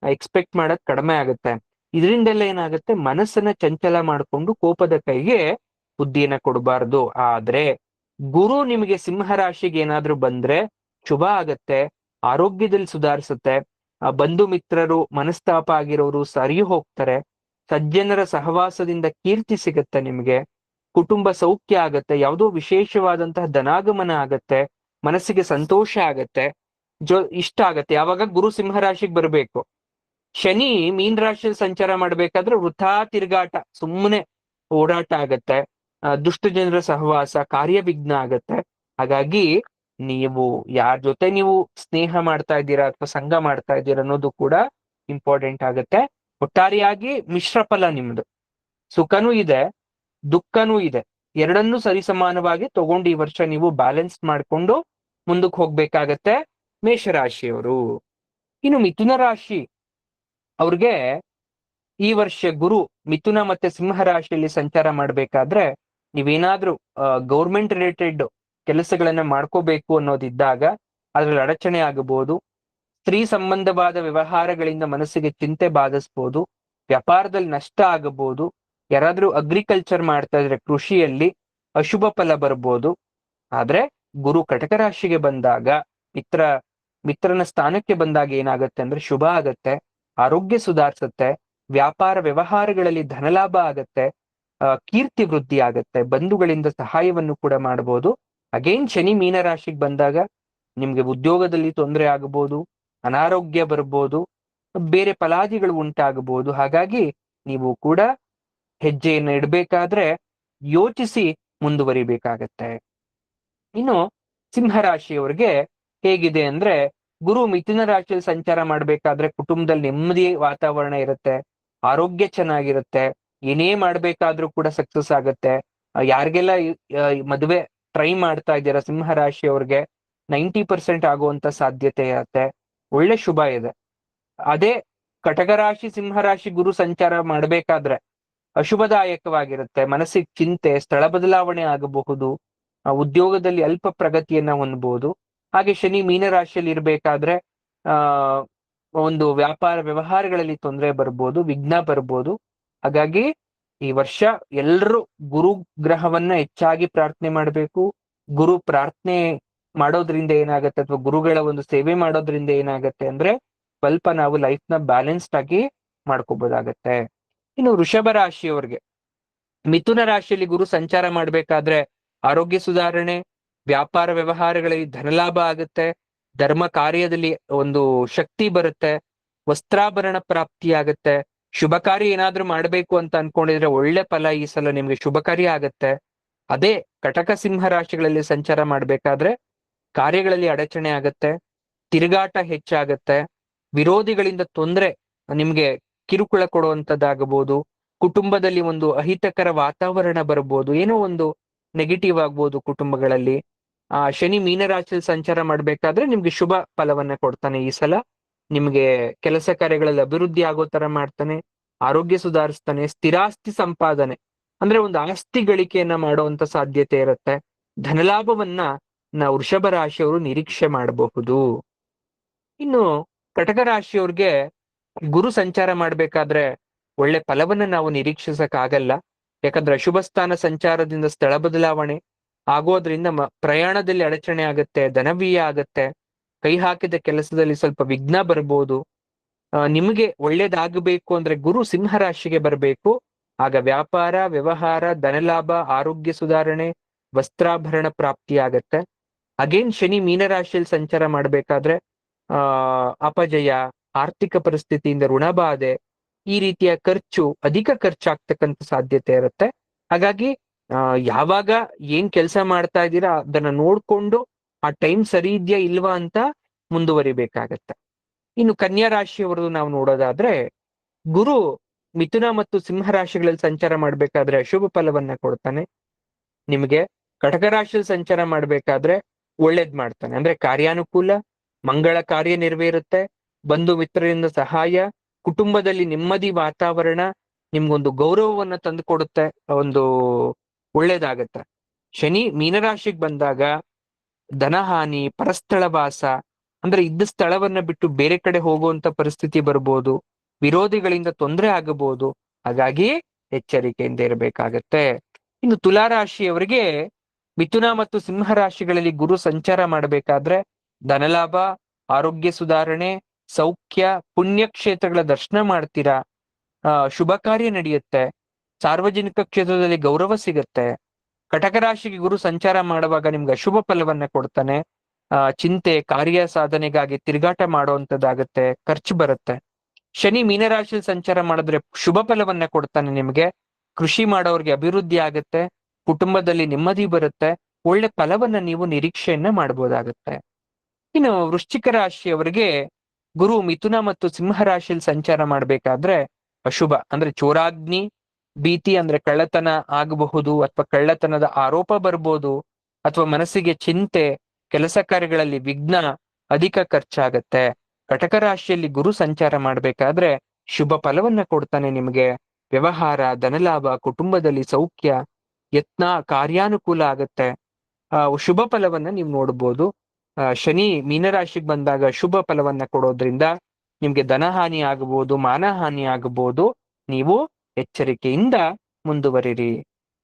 ಎಕ್ಸ್ಪೆಕ್ಟ್ ಮಾಡೋದ್ ಕಡಿಮೆ ಆಗುತ್ತೆ. ಇದರಿಂದೆಲ್ಲ ಏನಾಗುತ್ತೆ, ಮನಸ್ಸನ್ನ ಚಂಚಲ ಮಾಡ್ಕೊಂಡು ಕೋಪದ ಕೈಗೆ ಬುದ್ಧಿಯನ್ನ ಕೊಡಬಾರ್ದು. ಆದ್ರೆ ಗುರು ನಿಮಗೆ ಸಿಂಹರಾಶಿಗೆ ಏನಾದ್ರೂ ಬಂದ್ರೆ ಶುಭ ಆಗತ್ತೆ, ಆರೋಗ್ಯದಲ್ಲಿ ಸುಧಾರಿಸುತ್ತೆ. ಬಂಧು ಮಿತ್ರರು ಮನಸ್ತಾಪ ಆಗಿರೋರು ಸರಿ ಹೋಗ್ತಾರೆ. ಸಜ್ಜನರ ಸಹವಾಸದಿಂದ ಕೀರ್ತಿ ಸಿಗತ್ತೆ ನಿಮ್ಗೆ. ಕುಟುಂಬ ಸೌಖ್ಯ ಆಗತ್ತೆ. ಯಾವುದೋ ವಿಶೇಷವಾದಂತಹ ಧನಾಗಮನ ಆಗತ್ತೆ. ಮನಸ್ಸಿಗೆ ಸಂತೋಷ ಆಗತ್ತೆ, ಇಷ್ಟ ಆಗತ್ತೆ. ಯಾವಾಗ ಗುರು ಸಿಂಹರಾಶಿಗೆ ಬರ್ಬೇಕು. ಶನಿ ಮೀನ್ ರಾಶಿಯಲ್ಲಿ ಸಂಚಾರ ಮಾಡ್ಬೇಕಾದ್ರೆ ವೃಥಾ ತಿರುಗಾಟ, ಸುಮ್ಮನೆ ಓಡಾಟ ಆಗತ್ತೆ. ದುಷ್ಟ ಜನರ ಸಹವಾಸ, ಕಾರ್ಯವಿಘ್ನ ಆಗತ್ತೆ. ಹಾಗಾಗಿ ನೀವು ಯಾರ ಜೊತೆ ನೀವು ಸ್ನೇಹ ಮಾಡ್ತಾ ಇದ್ದೀರಾ ಅಥವಾ ಸಂಘ ಮಾಡ್ತಾ ಇದ್ದೀರಾ ಅನ್ನೋದು ಕೂಡ ಇಂಪಾರ್ಟೆಂಟ್ ಆಗತ್ತೆ. ಒಟ್ಟಾರೆಯಾಗಿ ಮಿಶ್ರ ಫಲ ನಿಮ್ದು. ಸುಖನೂ ಇದೆ, ದುಃಖನೂ ಇದೆ. ಎರಡನ್ನೂ ಸರಿಸಮಾನವಾಗಿ ತಗೊಂಡು ಈ ವರ್ಷ ನೀವು ಬ್ಯಾಲೆನ್ಸ್ ಮಾಡ್ಕೊಂಡು ಮುಂದಕ್ಕೆ ಹೋಗ್ಬೇಕಾಗತ್ತೆ ಮೇಷರಾಶಿಯವರು. ಇನ್ನು ಮಿಥುನ ರಾಶಿ ಅವ್ರಿಗೆ ಈ ವರ್ಷ ಗುರು ಮಿಥುನ ಮತ್ತೆ ಸಿಂಹ ರಾಶಿಯಲ್ಲಿ ಸಂಚಾರ ಮಾಡ್ಬೇಕಾದ್ರೆ ನೀವೇನಾದ್ರೂ ಗೌರ್ಮೆಂಟ್ ರಿಲೇಟೆಡ್ ಕೆಲಸಗಳನ್ನ ಮಾಡ್ಕೋಬೇಕು ಅನ್ನೋದಿದ್ದಾಗ ಅದ್ರಲ್ಲಿ ಅಡಚಣೆ ಆಗಬಹುದು. ಸ್ತ್ರೀ ಸಂಬಂಧವಾದ ವ್ಯವಹಾರಗಳಿಂದ ಮನಸ್ಸಿಗೆ ಚಿಂತೆ ಬಾಧಿಸ್ಬೋದು. ವ್ಯಾಪಾರದಲ್ಲಿ ನಷ್ಟ ಆಗಬಹುದು. ಯಾರಾದ್ರೂ ಅಗ್ರಿಕಲ್ಚರ್ ಮಾಡ್ತಾ ಇದ್ರೆ ಕೃಷಿಯಲ್ಲಿ ಅಶುಭ ಫಲ ಬರ್ಬೋದು. ಆದ್ರೆ ಗುರು ಕಟಕ ರಾಶಿಗೆ ಬಂದಾಗ, ಮಿತ್ರನ ಸ್ಥಾನಕ್ಕೆ ಬಂದಾಗ ಏನಾಗತ್ತೆ ಅಂದ್ರೆ ಶುಭ ಆಗತ್ತೆ, ಆರೋಗ್ಯ ಸುಧಾರಿಸುತ್ತೆ, ವ್ಯಾಪಾರ ವ್ಯವಹಾರಗಳಲ್ಲಿ ಧನಲಾಭ ಆಗತ್ತೆ, ಕೀರ್ತಿ ವೃದ್ಧಿ ಆಗತ್ತೆ, ಬಂಧುಗಳಿಂದ ಸಹಾಯವನ್ನು ಕೂಡ ಮಾಡಬಹುದು. ಅಗೇನ್ ಶನಿ ಮೀನರಾಶಿಗೆ ಬಂದಾಗ ನಿಮ್ಗೆ ಉದ್ಯೋಗದಲ್ಲಿ ತೊಂದರೆ ಆಗಬಹುದು, ಅನಾರೋಗ್ಯ ಬರ್ಬೋದು, ಬೇರೆ ಫಲಾದಿಗಳು ಉಂಟಾಗಬಹುದು. ಹಾಗಾಗಿ ನೀವು ಕೂಡ ಹೆಜ್ಜೆಯನ್ನು ಇಡಬೇಕಾದ್ರೆ ಯೋಚಿಸಿ ಮುಂದುವರಿಬೇಕಾಗತ್ತೆ. ಇನ್ನು ಸಿಂಹರಾಶಿಯವರಿಗೆ ಹೇಗಿದೆ ಅಂದ್ರೆ, ಗುರು ಮಿಥುನ ರಾಶಿಯಲ್ಲಿ ಸಂಚಾರ ಮಾಡ್ಬೇಕಾದ್ರೆ ಕುಟುಂಬದಲ್ಲಿ ನೆಮ್ಮದಿ ವಾತಾವರಣ ಇರುತ್ತೆ, ಆರೋಗ್ಯ ಚೆನ್ನಾಗಿರುತ್ತೆ, ಏನೇ ಮಾಡ್ಬೇಕಾದ್ರೂ ಕೂಡ ಸಕ್ಸಸ್ ಆಗತ್ತೆ. ಯಾರಿಗೆಲ್ಲ ಮದುವೆ ಟ್ರೈ ಮಾಡ್ತಾ ಇದ್ದೀರಾ ಸಿಂಹರಾಶಿಯವ್ರಿಗೆ 90% ಆಗುವಂತ ಸಾಧ್ಯತೆ ಇರತ್ತೆ. ಒಳ್ಳೆ ಶುಭ ಇದೆ. ಅದೇ ಕಟಕರಾಶಿ ಸಿಂಹರಾಶಿ ಗುರು ಸಂಚಾರ ಮಾಡ್ಬೇಕಾದ್ರೆ ಅಶುಭದಾಯಕವಾಗಿರುತ್ತೆ. ಮನಸ್ಸಿಗೆ ಚಿಂತೆ, ಸ್ಥಳ ಬದಲಾವಣೆ ಆಗಬಹುದು, ಉದ್ಯೋಗದಲ್ಲಿ ಅಲ್ಪ ಪ್ರಗತಿಯನ್ನ ಹೊಂದಬಹುದು. ಹಾಗೆ ಶನಿ ಮೀನರಾಶಿಯಲ್ಲಿ ಇರ್ಬೇಕಾದ್ರೆ ಆ ಒಂದು ವ್ಯಾಪಾರ ವ್ಯವಹಾರಗಳಲ್ಲಿ ತೊಂದರೆ ಬರ್ಬೋದು, ವಿಘ್ನ ಬರ್ಬೋದು. ಹಾಗಾಗಿ ಈ ವರ್ಷ ಎಲ್ರು ಗುರು ಗ್ರಹವನ್ನ ಹೆಚ್ಚಾಗಿ ಪ್ರಾರ್ಥನೆ ಮಾಡ್ಬೇಕು. ಗುರು ಪ್ರಾರ್ಥನೆ ಮಾಡೋದ್ರಿಂದ ಏನಾಗತ್ತೆ, ಅಥವಾ ಗುರುಗಳ ಒಂದು ಸೇವೆ ಮಾಡೋದ್ರಿಂದ ಏನಾಗತ್ತೆ ಅಂದ್ರೆ ಸ್ವಲ್ಪ ನಾವು ಲೈಫ್ ನ ಬ್ಯಾಲೆನ್ಸ್ಡ್ ಆಗಿ ಮಾಡ್ಕೋಬಹುದಾಗತ್ತೆ. ಇನ್ನು ವೃಷಭ ರಾಶಿಯವರಿಗೆ ಮಿಥುನ ರಾಶಿಯಲ್ಲಿ ಗುರು ಸಂಚಾರ ಮಾಡ್ಬೇಕಾದ್ರೆ ಆರೋಗ್ಯ ಸುಧಾರಣೆ, ವ್ಯಾಪಾರ ವ್ಯವಹಾರಗಳಲ್ಲಿ ಧನಲಾಭ ಆಗುತ್ತೆ, ಧರ್ಮ ಕಾರ್ಯದಲ್ಲಿ ಒಂದು ಶಕ್ತಿ ಬರುತ್ತೆ, ವಸ್ತ್ರಾಭರಣ ಪ್ರಾಪ್ತಿ ಆಗತ್ತೆ. ಶುಭ ಕಾರ್ಯ ಏನಾದ್ರೂ ಮಾಡ್ಬೇಕು ಅಂತ ಅನ್ಕೊಂಡಿದ್ರೆ ಒಳ್ಳೆ ಫಲ ಈ ಸಲ ನಿಮ್ಗೆ ಶುಭ ಕಾರ್ಯ ಆಗತ್ತೆ. ಅದೇ ಕಟಕ ಸಿಂಹ ರಾಶಿಗಳಲ್ಲಿ ಸಂಚಾರ ಮಾಡ್ಬೇಕಾದ್ರೆ ಕಾರ್ಯಗಳಲ್ಲಿ ಅಡಚಣೆ ಆಗತ್ತೆ, ತಿರುಗಾಟ ಹೆಚ್ಚಾಗತ್ತೆ, ವಿರೋಧಿಗಳಿಂದ ತೊಂದರೆ, ನಿಮ್ಗೆ ಕಿರುಕುಳ ಕೊಡುವಂತದ್ದಾಗಬಹುದು, ಕುಟುಂಬದಲ್ಲಿ ಒಂದು ಅಹಿತಕರ ವಾತಾವರಣ ಬರಬಹುದು, ಏನೋ ಒಂದು ನೆಗೆಟಿವ್ ಆಗ್ಬೋದು ಕುಟುಂಬಗಳಲ್ಲಿ. ಶನಿ ಮೀನರಾಶಿಯಲ್ಲಿ ಸಂಚಾರ ಮಾಡ್ಬೇಕಾದ್ರೆ ನಿಮ್ಗೆ ಶುಭ ಫಲವನ್ನ ಕೊಡ್ತಾನೆ ಈ ಸಲ. ನಿಮ್ಗೆ ಕೆಲಸ ಕಾರ್ಯಗಳಲ್ಲಿ ಅಭಿವೃದ್ಧಿ ಆಗೋ ತರ ಮಾಡ್ತಾನೆ, ಆರೋಗ್ಯ ಸುಧಾರಿಸ್ತಾನೆ, ಸ್ಥಿರಾಸ್ತಿ ಸಂಪಾದನೆ ಅಂದ್ರೆ ಒಂದು ಆಸ್ತಿ ಗಳಿಕೆಯನ್ನ ಮಾಡುವಂತ ಸಾಧ್ಯತೆ ಇರುತ್ತೆ. ಧನಲಾಭವನ್ನ ನಾವು ವೃಷಭ ರಾಶಿಯವರು ನಿರೀಕ್ಷೆ ಮಾಡಬಹುದು. ಇನ್ನು ಕಟಕ ರಾಶಿಯವ್ರಿಗೆ ಗುರು ಸಂಚಾರ ಮಾಡ್ಬೇಕಾದ್ರೆ ಒಳ್ಳೆ ಫಲವನ್ನ ನಾವು ನಿರೀಕ್ಷಿಸಕ್ ಆಗಲ್ಲ. ಯಾಕಂದ್ರೆ ಅಶುಭ ಸ್ಥಾನ ಸಂಚಾರದಿಂದ ಸ್ಥಳ ಬದಲಾವಣೆ ಆಗೋದ್ರಿಂದ ಪ್ರಯಾಣದಲ್ಲಿ ಅಡಚಣೆ ಆಗತ್ತೆ, ಧನವ್ಯಯ ಆಗತ್ತೆ, ಕೈ ಹಾಕಿದ ಕೆಲಸದಲ್ಲಿ ಸ್ವಲ್ಪ ವಿಘ್ನ ಬರ್ಬೋದು. ನಿಮಗೆ ಒಳ್ಳೇದಾಗಬೇಕು ಅಂದ್ರೆ ಗುರು ಸಿಂಹ ರಾಶಿಗೆ ಬರಬೇಕು. ಆಗ ವ್ಯಾಪಾರ ವ್ಯವಹಾರ, ಧನಲಾಭ, ಆರೋಗ್ಯ ಸುಧಾರಣೆ, ವಸ್ತ್ರಾಭರಣ ಪ್ರಾಪ್ತಿ ಆಗತ್ತೆ. ಅಗೇನ್ ಶನಿ ಮೀನರಾಶಿಯಲ್ಲಿ ಸಂಚಾರ ಮಾಡ್ಬೇಕಾದ್ರೆ ಅಪಜಯ, ಆರ್ಥಿಕ ಪರಿಸ್ಥಿತಿಯಿಂದ ಋಣಬಾಧೆ, ಈ ರೀತಿಯ ಖರ್ಚು, ಅಧಿಕ ಖರ್ಚಾಗ್ತಕ್ಕಂಥ ಸಾಧ್ಯತೆ ಇರುತ್ತೆ. ಹಾಗಾಗಿ ಯಾವಾಗ ಏನ್ ಕೆಲಸ ಮಾಡ್ತಾ ಇದ್ದೀರಾ ಅದನ್ನ ನೋಡ್ಕೊಂಡು ಆ ಟೈಮ್ ಸರಿ ಇದೆಯಾ ಇಲ್ವಾ ಅಂತ ಮುಂದುವರಿಬೇಕಾಗತ್ತೆ. ಇನ್ನು ಕನ್ಯಾ ರಾಶಿಯವರು ನಾವು ನೋಡೋದಾದ್ರೆ, ಗುರು ಮಿಥುನ ಮತ್ತು ಸಿಂಹ ರಾಶಿಗಳಲ್ಲಿ ಸಂಚಾರ ಮಾಡ್ಬೇಕಾದ್ರೆ ಅಶುಭ ಫಲವನ್ನ ಕೊಡ್ತಾನೆ. ನಿಮಗೆ ಕಟಕ ರಾಶಿಯಲ್ಲಿ ಸಂಚಾರ ಮಾಡ್ಬೇಕಾದ್ರೆ ಒಳ್ಳೇದ್ ಮಾಡ್ತಾನೆ. ಅಂದ್ರೆ ಕಾರ್ಯಾನುಕೂಲ, ಮಂಗಳ ಕಾರ್ಯ ನೆರವೇರುತ್ತೆ, ಬಂಧು ಮಿತ್ರರಿಂದ ಸಹಾಯ, ಕುಟುಂಬದಲ್ಲಿ ನೆಮ್ಮದಿ ವಾತಾವರಣ, ನಿಮ್ಗೊಂದು ಗೌರವವನ್ನ ತಂದು ಕೊಡುತ್ತೆ, ಒಂದು ಒಳ್ಳೇದಾಗತ್ತೆ. ಶನಿ ಮೀನರಾಶಿಗೆ ಬಂದಾಗ ಧನಹಾನಿ, ಪರಸ್ಥಳ ವಾಸ ಅಂದ್ರೆ ಇದ್ದ ಸ್ಥಳವನ್ನ ಬಿಟ್ಟು ಬೇರೆ ಕಡೆ ಹೋಗುವಂತ ಪರಿಸ್ಥಿತಿ ಬರ್ಬೋದು, ವಿರೋಧಿಗಳಿಂದ ತೊಂದರೆ ಆಗಬಹುದು. ಹಾಗಾಗಿ ಎಚ್ಚರಿಕೆಯಿಂದ ಇರಬೇಕಾಗತ್ತೆ. ಇನ್ನು ತುಲಾ ರಾಶಿಯವರಿಗೆ ಮಿಥುನ ಮತ್ತು ಸಿಂಹ ರಾಶಿಗಳಲ್ಲಿ ಗುರು ಸಂಚಾರ ಮಾಡಬೇಕಾದ್ರೆ ಧನಲಾಭ, ಆರೋಗ್ಯ ಸುಧಾರಣೆ, ಸೌಖ್ಯ, ಪುಣ್ಯಕ್ಷೇತ್ರಗಳ ದರ್ಶನ ಮಾಡ್ತೀರಾ, ಶುಭ ಕಾರ್ಯ ನಡೆಯುತ್ತೆ, ಸಾರ್ವಜನಿಕ ಕ್ಷೇತ್ರದಲ್ಲಿ ಗೌರವ ಸಿಗತ್ತೆ. ಕಟಕ ರಾಶಿಗೆ ಗುರು ಸಂಚಾರ ಮಾಡುವಾಗ ನಿಮ್ಗೆ ಅಶುಭ ಫಲವನ್ನ ಕೊಡ್ತಾನೆ. ಚಿಂತೆ, ಕಾರ್ಯ ಸಾಧನೆಗಾಗಿ ತಿರುಗಾಟ ಮಾಡುವಂತದ್ದಾಗತ್ತೆ, ಖರ್ಚು ಬರುತ್ತೆ. ಶನಿ ಮೀನರಾಶಿಯಲ್ಲಿ ಸಂಚಾರ ಮಾಡಿದ್ರೆ ಶುಭ ಫಲವನ್ನ ಕೊಡ್ತಾನೆ ನಿಮ್ಗೆ. ಕೃಷಿ ಮಾಡೋರ್ಗೆ ಅಭಿವೃದ್ಧಿ ಆಗತ್ತೆ, ಕುಟುಂಬದಲ್ಲಿ ನೆಮ್ಮದಿ ಬರುತ್ತೆ, ಒಳ್ಳೆ ಫಲವನ್ನ ನೀವು ನಿರೀಕ್ಷೆಯನ್ನ ಮಾಡಬಹುದಾಗುತ್ತೆ. ಇನ್ನು ವೃಶ್ಚಿಕ ರಾಶಿಯವರಿಗೆ ಗುರು ಮಿಥುನ ಮತ್ತು ಸಿಂಹ ರಾಶಿಯಲ್ಲಿ ಸಂಚಾರ ಮಾಡ್ಬೇಕಾದ್ರೆ ಅಶುಭ ಅಂದ್ರೆ ಚೋರಾಗ್ನಿ ಭೀತಿ, ಅಂದ್ರೆ ಕಳ್ಳತನ ಆಗಬಹುದು, ಅಥವಾ ಕಳ್ಳತನದ ಆರೋಪ ಬರ್ಬೋದು, ಅಥವಾ ಮನಸ್ಸಿಗೆ ಚಿಂತೆ, ಕೆಲಸ ಕಾರ್ಯಗಳಲ್ಲಿ ವಿಘ್ನ, ಅಧಿಕ ಖರ್ಚಾಗತ್ತೆ. ಕಟಕ ರಾಶಿಯಲ್ಲಿ ಗುರು ಸಂಚಾರ ಮಾಡ್ಬೇಕಾದ್ರೆ ಶುಭ ಫಲವನ್ನ ಕೊಡ್ತಾನೆ ನಿಮ್ಗೆ. ವ್ಯವಹಾರ, ಧನಲಾಭ, ಕುಟುಂಬದಲ್ಲಿ ಸೌಖ್ಯ, ಯತ್ನ, ಕಾರ್ಯಾನುಕೂಲ ಆಗತ್ತೆ. ಶುಭ ಫಲವನ್ನ ನೀವು ನೋಡ್ಬೋದು. ಶನಿ ಮೀನರಾಶಿಗೆ ಬಂದಾಗ ಶುಭ ಫಲವನ್ನ ಕೊಡೋದ್ರಿಂದ ನಿಮ್ಗೆ ಧನಹಾನಿ ಆಗಬಹುದು, ಮಾನಹಾನಿ ಆಗಬಹುದು. ನೀವು ಎಚ್ಚರಿಕೆಯಿಂದ ಮುಂದುವರಿರಿ.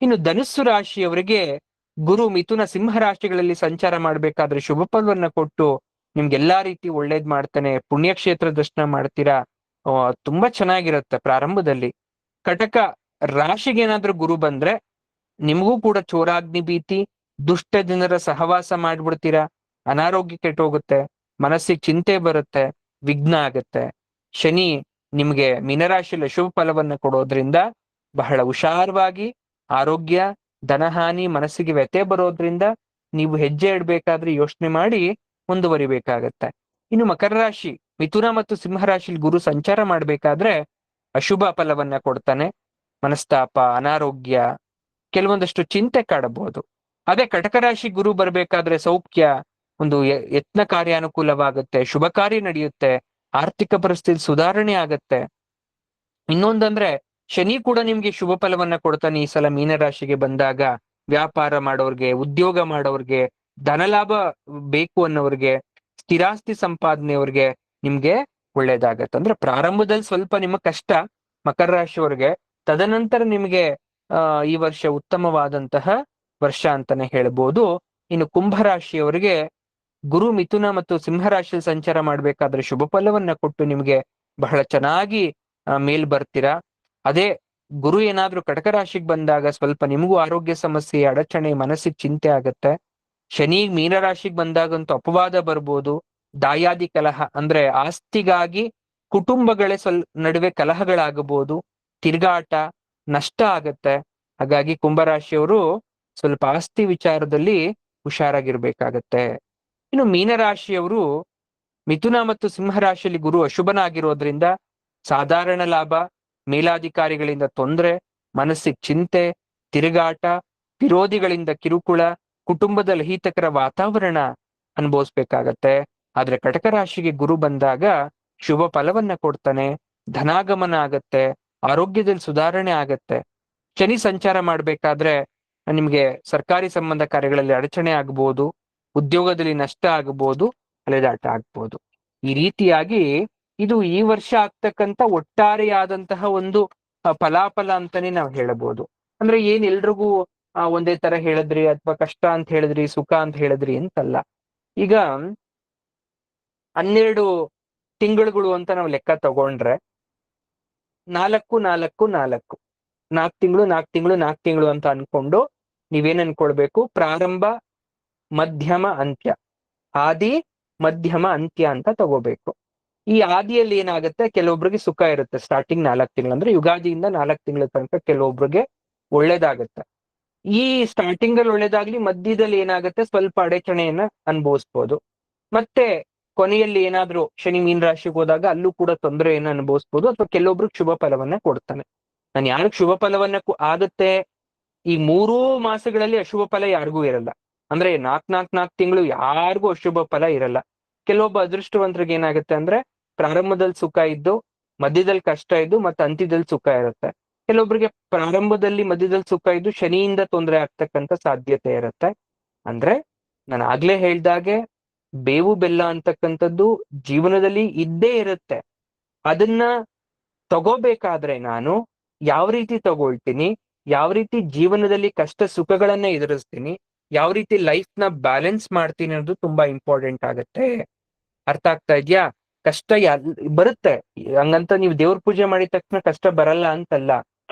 ಇನ್ನು ಧನುಸ್ಸು ರಾಶಿಯವರಿಗೆ ಗುರು ಮಿಥುನ ಸಿಂಹ ರಾಶಿಗಳಲ್ಲಿ ಸಂಚಾರ ಮಾಡ್ಬೇಕಾದ್ರೆ ಶುಭ ಫಲವನ್ನ ಕೊಟ್ಟು ನಿಮ್ಗೆಲ್ಲಾ ರೀತಿ ಒಳ್ಳೇದ್ ಮಾಡ್ತಾನೆ. ಪುಣ್ಯಕ್ಷೇತ್ರ ದರ್ಶನ ಮಾಡ್ತೀರಾ, ತುಂಬಾ ಚೆನ್ನಾಗಿರುತ್ತೆ ಪ್ರಾರಂಭದಲ್ಲಿ. ಕಟಕ ರಾಶಿಗೆ ಏನಾದ್ರೂ ಗುರು ಬಂದ್ರೆ ನಿಮಗೂ ಕೂಡ ಚೋರಾಗ್ನಿ ಭೀತಿ, ದುಷ್ಟ ಜನರ ಸಹವಾಸ ಮಾಡ್ಬಿಡ್ತೀರಾ, ಅನಾರೋಗ್ಯ ಕೆಟ್ಟೋಗುತ್ತೆ, ಮನಸ್ಸಿಗೆ ಚಿಂತೆ ಬರುತ್ತೆ, ವಿಘ್ನ ಆಗತ್ತೆ. ಶನಿ ನಿಮ್ಗೆ ಮೀನರಾಶಿಯಲ್ಲಿ ಶುಭ ಫಲವನ್ನ ಕೊಡೋದ್ರಿಂದ ಬಹಳ ಹುಷಾರವಾಗಿ, ಆರೋಗ್ಯ, ಧನಹಾನಿ, ಮನಸ್ಸಿಗೆ ವ್ಯಥೆ ಬರೋದ್ರಿಂದ ನೀವು ಹೆಜ್ಜೆ ಇಡ್ಬೇಕಾದ್ರೆ ಯೋಚನೆ ಮಾಡಿ ಮುಂದುವರಿಬೇಕಾಗತ್ತೆ. ಇನ್ನು ಮಕರ ರಾಶಿ, ಮಿಥುನ ಮತ್ತು ಸಿಂಹ ರಾಶಿಲಿ ಗುರು ಸಂಚಾರ ಮಾಡ್ಬೇಕಾದ್ರೆ ಅಶುಭ ಫಲವನ್ನ ಕೊಡ್ತಾನೆ. ಮನಸ್ತಾಪ, ಅನಾರೋಗ್ಯ, ಕೆಲವೊಂದಷ್ಟು ಚಿಂತೆ ಕಾಡಬಹುದು. ಅದೇ ಕಟಕ ರಾಶಿ ಗುರು ಬರ್ಬೇಕಾದ್ರೆ ಸೌಖ್ಯ, ಒಂದು ಯತ್ನ ಕಾರ್ಯಾನುಕೂಲವಾಗುತ್ತೆ, ಶುಭ ಕಾರ್ಯ ನಡೆಯುತ್ತೆ, ಆರ್ಥಿಕ ಪರಿಸ್ಥಿತಿ ಸುಧಾರಣೆ ಆಗತ್ತೆ. ಇನ್ನೊಂದಂದ್ರೆ ಶನಿ ಕೂಡ ನಿಮ್ಗೆ ಶುಭ ಫಲವನ್ನ ಕೊಡ್ತಾನೆ ಈ ಸಲ ಮೀನರಾಶಿಗೆ ಬಂದಾಗ. ವ್ಯಾಪಾರ ಮಾಡೋರ್ಗೆ, ಉದ್ಯೋಗ ಮಾಡೋರ್ಗೆ, ಧನಲಾಭ ಬೇಕು ಅನ್ನೋರ್ಗೆ, ಸ್ಥಿರಾಸ್ತಿ ಸಂಪಾದನೆಯವ್ರಿಗೆ ನಿಮ್ಗೆ ಒಳ್ಳೇದಾಗತ್ತೆ. ಅಂದ್ರೆ ಪ್ರಾರಂಭದಲ್ಲಿ ಸ್ವಲ್ಪ ನಿಮ್ಮ ಕಷ್ಟ ಮಕರ ರಾಶಿಯವ್ರಿಗೆ, ತದನಂತರ ನಿಮ್ಗೆ ಈ ವರ್ಷ ಉತ್ತಮವಾದಂತಹ ವರ್ಷ ಅಂತಾನೆ ಹೇಳ್ಬೋದು. ಇನ್ನು ಕುಂಭರಾಶಿಯವರಿಗೆ ಗುರು ಮಿಥುನ ಮತ್ತು ಸಿಂಹರಾಶಿಯಲ್ಲಿ ಸಂಚಾರ ಮಾಡ್ಬೇಕಾದ್ರೆ ಶುಭ ಫಲವನ್ನ ಕೊಟ್ಟು ನಿಮ್ಗೆ ಬಹಳ ಚೆನ್ನಾಗಿ ಮೇಲ್ ಬರ್ತೀರಾ. ಅದೇ ಗುರು ಏನಾದ್ರೂ ಕಟಕ ರಾಶಿಗೆ ಬಂದಾಗ ಸ್ವಲ್ಪ ನಿಮಗೂ ಆರೋಗ್ಯ ಸಮಸ್ಯೆ, ಅಡಚಣೆ, ಮನಸ್ಸಿಗೆ ಚಿಂತೆ ಆಗತ್ತೆ. ಶನಿ ಮೀನರಾಶಿಗೆ ಬಂದಾಗಂತೂ ಅಪವಾದ ಬರ್ಬೋದು, ದಾಯಾದಿ ಕಲಹ ಅಂದ್ರೆ ಆಸ್ತಿಗಾಗಿ ಕುಟುಂಬಗಳೇ ನಡುವೆ ಕಲಹಗಳಾಗಬಹುದು, ತಿರುಗಾಟ, ನಷ್ಟ ಆಗತ್ತೆ. ಹಾಗಾಗಿ ಕುಂಭರಾಶಿಯವರು ಸ್ವಲ್ಪ ಆಸ್ತಿ ವಿಚಾರದಲ್ಲಿ ಹುಷಾರಾಗಿರ್ಬೇಕಾಗತ್ತೆ. ಇನ್ನು ಮೀನರಾಶಿಯವರು ಮಿಥುನ ಮತ್ತು ಸಿಂಹರಾಶಿಯಲ್ಲಿ ಗುರು ಅಶುಭನಾಗಿರೋದ್ರಿಂದ ಸಾಧಾರಣ ಲಾಭ, ಮೇಲಾಧಿಕಾರಿಗಳಿಂದ ತೊಂದರೆ, ಮನಸ್ಸಿಗೆ ಚಿಂತೆ, ತಿರುಗಾಟ, ವಿರೋಧಿಗಳಿಂದ ಕಿರುಕುಳ, ಕುಟುಂಬದಲ್ಲಿ ಅಹಿತಕರ ವಾತಾವರಣ ಅನುಭವಿಸ್ಬೇಕಾಗತ್ತೆ. ಆದ್ರೆ ಕಟಕ ರಾಶಿಗೆ ಗುರು ಬಂದಾಗ ಶುಭ ಫಲವನ್ನ ಕೊಡ್ತಾನೆ, ಧನಾಗಮನ ಆಗತ್ತೆ, ಆರೋಗ್ಯದಲ್ಲಿ ಸುಧಾರಣೆ ಆಗತ್ತೆ. ಶನಿ ಸಂಚಾರ ಮಾಡ್ಬೇಕಾದ್ರೆ ನಿಮ್ಗೆ ಸರ್ಕಾರಿ ಸಂಬಂಧ ಕಾರ್ಯಗಳಲ್ಲಿ ಅಡಚಣೆ ಆಗ್ಬೋದು, ಉದ್ಯೋಗದಲ್ಲಿ ನಷ್ಟ ಆಗ್ಬೋದು, ಅಲೆದಾಟ ಆಗ್ಬೋದು. ಈ ರೀತಿಯಾಗಿ ಇದು ಈ ವರ್ಷ ಆಗ್ತಕ್ಕಂಥ ಒಟ್ಟಾರೆಯಾದಂತಹ ಒಂದು ಫಲಾಫಲ ಅಂತಾನೆ ನಾವು ಹೇಳಬಹುದು. ಅಂದ್ರೆ ಏನ್ ಎಲ್ರಿಗೂ ಒಂದೇ ತರ ಹೇಳಿದ್ರಿ ಅಥವಾ ಕಷ್ಟ ಅಂತ ಹೇಳಿದ್ರಿ, ಸುಖ ಅಂತ ಹೇಳಿದ್ರಿ ಅಂತಲ್ಲ. ಈಗ 12 ತಿಂಗಳುಗಳು ಅಂತ ನಾವು ಲೆಕ್ಕ ತಗೊಂಡ್ರೆ 4 4 4 4 ತಿಂಗಳು 4 ತಿಂಗಳು 4 ತಿಂಗಳು ಅಂತ ಅನ್ಕೊಂಡು ನೀವೇನ್ ಅನ್ಕೊಳ್ಬೇಕು, ಪ್ರಾರಂಭ ಮಧ್ಯಮ ಅಂತ್ಯ, ಆದಿ ಮಧ್ಯಮ ಅಂತ್ಯ ಅಂತ ತಗೋಬೇಕು. ಈ ಆದಿಯಲ್ಲಿ ಏನಾಗುತ್ತೆ, ಕೆಲವೊಬ್ರಿಗೆ ಸುಖ ಇರುತ್ತೆ ಸ್ಟಾರ್ಟಿಂಗ್ 4 ತಿಂಗಳು, ಅಂದ್ರೆ ಯುಗಾದಿಯಿಂದ 4 ತಿಂಗಳ ತನಕ ಕೆಲವೊಬ್ರಿಗೆ ಒಳ್ಳೇದಾಗತ್ತೆ. ಈ ಸ್ಟಾರ್ಟಿಂಗ್ ಅಲ್ಲಿ ಒಳ್ಳೇದಾಗ್ಲಿ, ಮಧ್ಯದಲ್ಲಿ ಏನಾಗುತ್ತೆ ಸ್ವಲ್ಪ ಅಡಚಣೆಯನ್ನ ಅನುಭವಿಸ್ಬೋದು. ಮತ್ತೆ ಕೊನೆಯಲ್ಲಿ ಏನಾದ್ರೂ ಶನಿ ಮೀನ ರಾಶಿಗೆ ಹೋದಾಗ ಅಲ್ಲೂ ಕೂಡ ತೊಂದರೆಯನ್ನ ಅನುಭವಿಸ್ಬೋದು, ಅಥವಾ ಕೆಲವೊಬ್ರಿಗೆ ಶುಭ ಫಲವನ್ನ ಕೊಡ್ತಾನೆ. ನಾನು ಯಾರಿಗ್ ಶುಭ ಫಲವನ್ನ ಆಗುತ್ತೆ, ಈ 3 ಮಾಸಗಳಲ್ಲಿ ಅಶುಭ ಫಲ ಯಾರಿಗೂ ಇರಲ್ಲ. ಅಂದ್ರೆ 4 ತಿಂಗಳು ಯಾರಿಗೂ ಅಶುಭ ಫಲ ಇರಲ್ಲ. ಕೆಲವೊಬ್ಬ ಅದೃಷ್ಟವಂತರಿಗೆ ಏನಾಗುತ್ತೆ ಅಂದ್ರೆ ಪ್ರಾರಂಭದಲ್ಲಿ ಸುಖ ಇದ್ದು, ಮಧ್ಯದಲ್ಲಿ ಕಷ್ಟ ಇದ್ದು, ಮತ್ತೆ ಅಂತ್ಯದಲ್ಲಿ ಸುಖ ಇರುತ್ತೆ. ಕೆಲವೊಬ್ರಿಗೆ ಪ್ರಾರಂಭದಲ್ಲಿ ಮಧ್ಯದಲ್ಲಿ ಸುಖ ಇದ್ದು ಶನಿಯಿಂದ ತೊಂದರೆ ಆಗ್ತಕ್ಕಂಥ ಸಾಧ್ಯತೆ ಇರುತ್ತೆ. ಅಂದ್ರೆ ನಾನು ಆಗ್ಲೇ ಹೇಳ್ದಾಗೆ ಬೇವು ಬೆಲ್ಲ ಅಂತಕ್ಕಂಥದ್ದು ಜೀವನದಲ್ಲಿ ಇದ್ದೇ ಇರುತ್ತೆ. ಅದನ್ನ ತಗೋಬೇಕಾದ್ರೆ ನಾನು ಯಾವ ರೀತಿ ತಗೊಳ್ತೀನಿ, ಯಾವ ರೀತಿ ಜೀವನದಲ್ಲಿ ಕಷ್ಟ ಸುಖಗಳನ್ನ ಎದುರಿಸ್ತೀನಿ, ಯಾವ ರೀತಿ ಲೈಫ್ ನ ಬ್ಯಾಲೆನ್ಸ್ ಮಾಡ್ತೀನಿ ಅನ್ನೋದು ತುಂಬಾ ಇಂಪಾರ್ಟೆಂಟ್ ಆಗತ್ತೆ. ಅರ್ಥ ಆಗ್ತಾ ಇದ್ಯಾ? ಕಷ್ಟ ಬರುತ್ತೆ, ಹಂಗಂತ ನೀವು ದೇವ್ರ ಪೂಜೆ ಮಾಡಿದ ತಕ್ಷಣ ಕಷ್ಟ ಬರಲ್ಲ ಅಂತಲ್ಲ,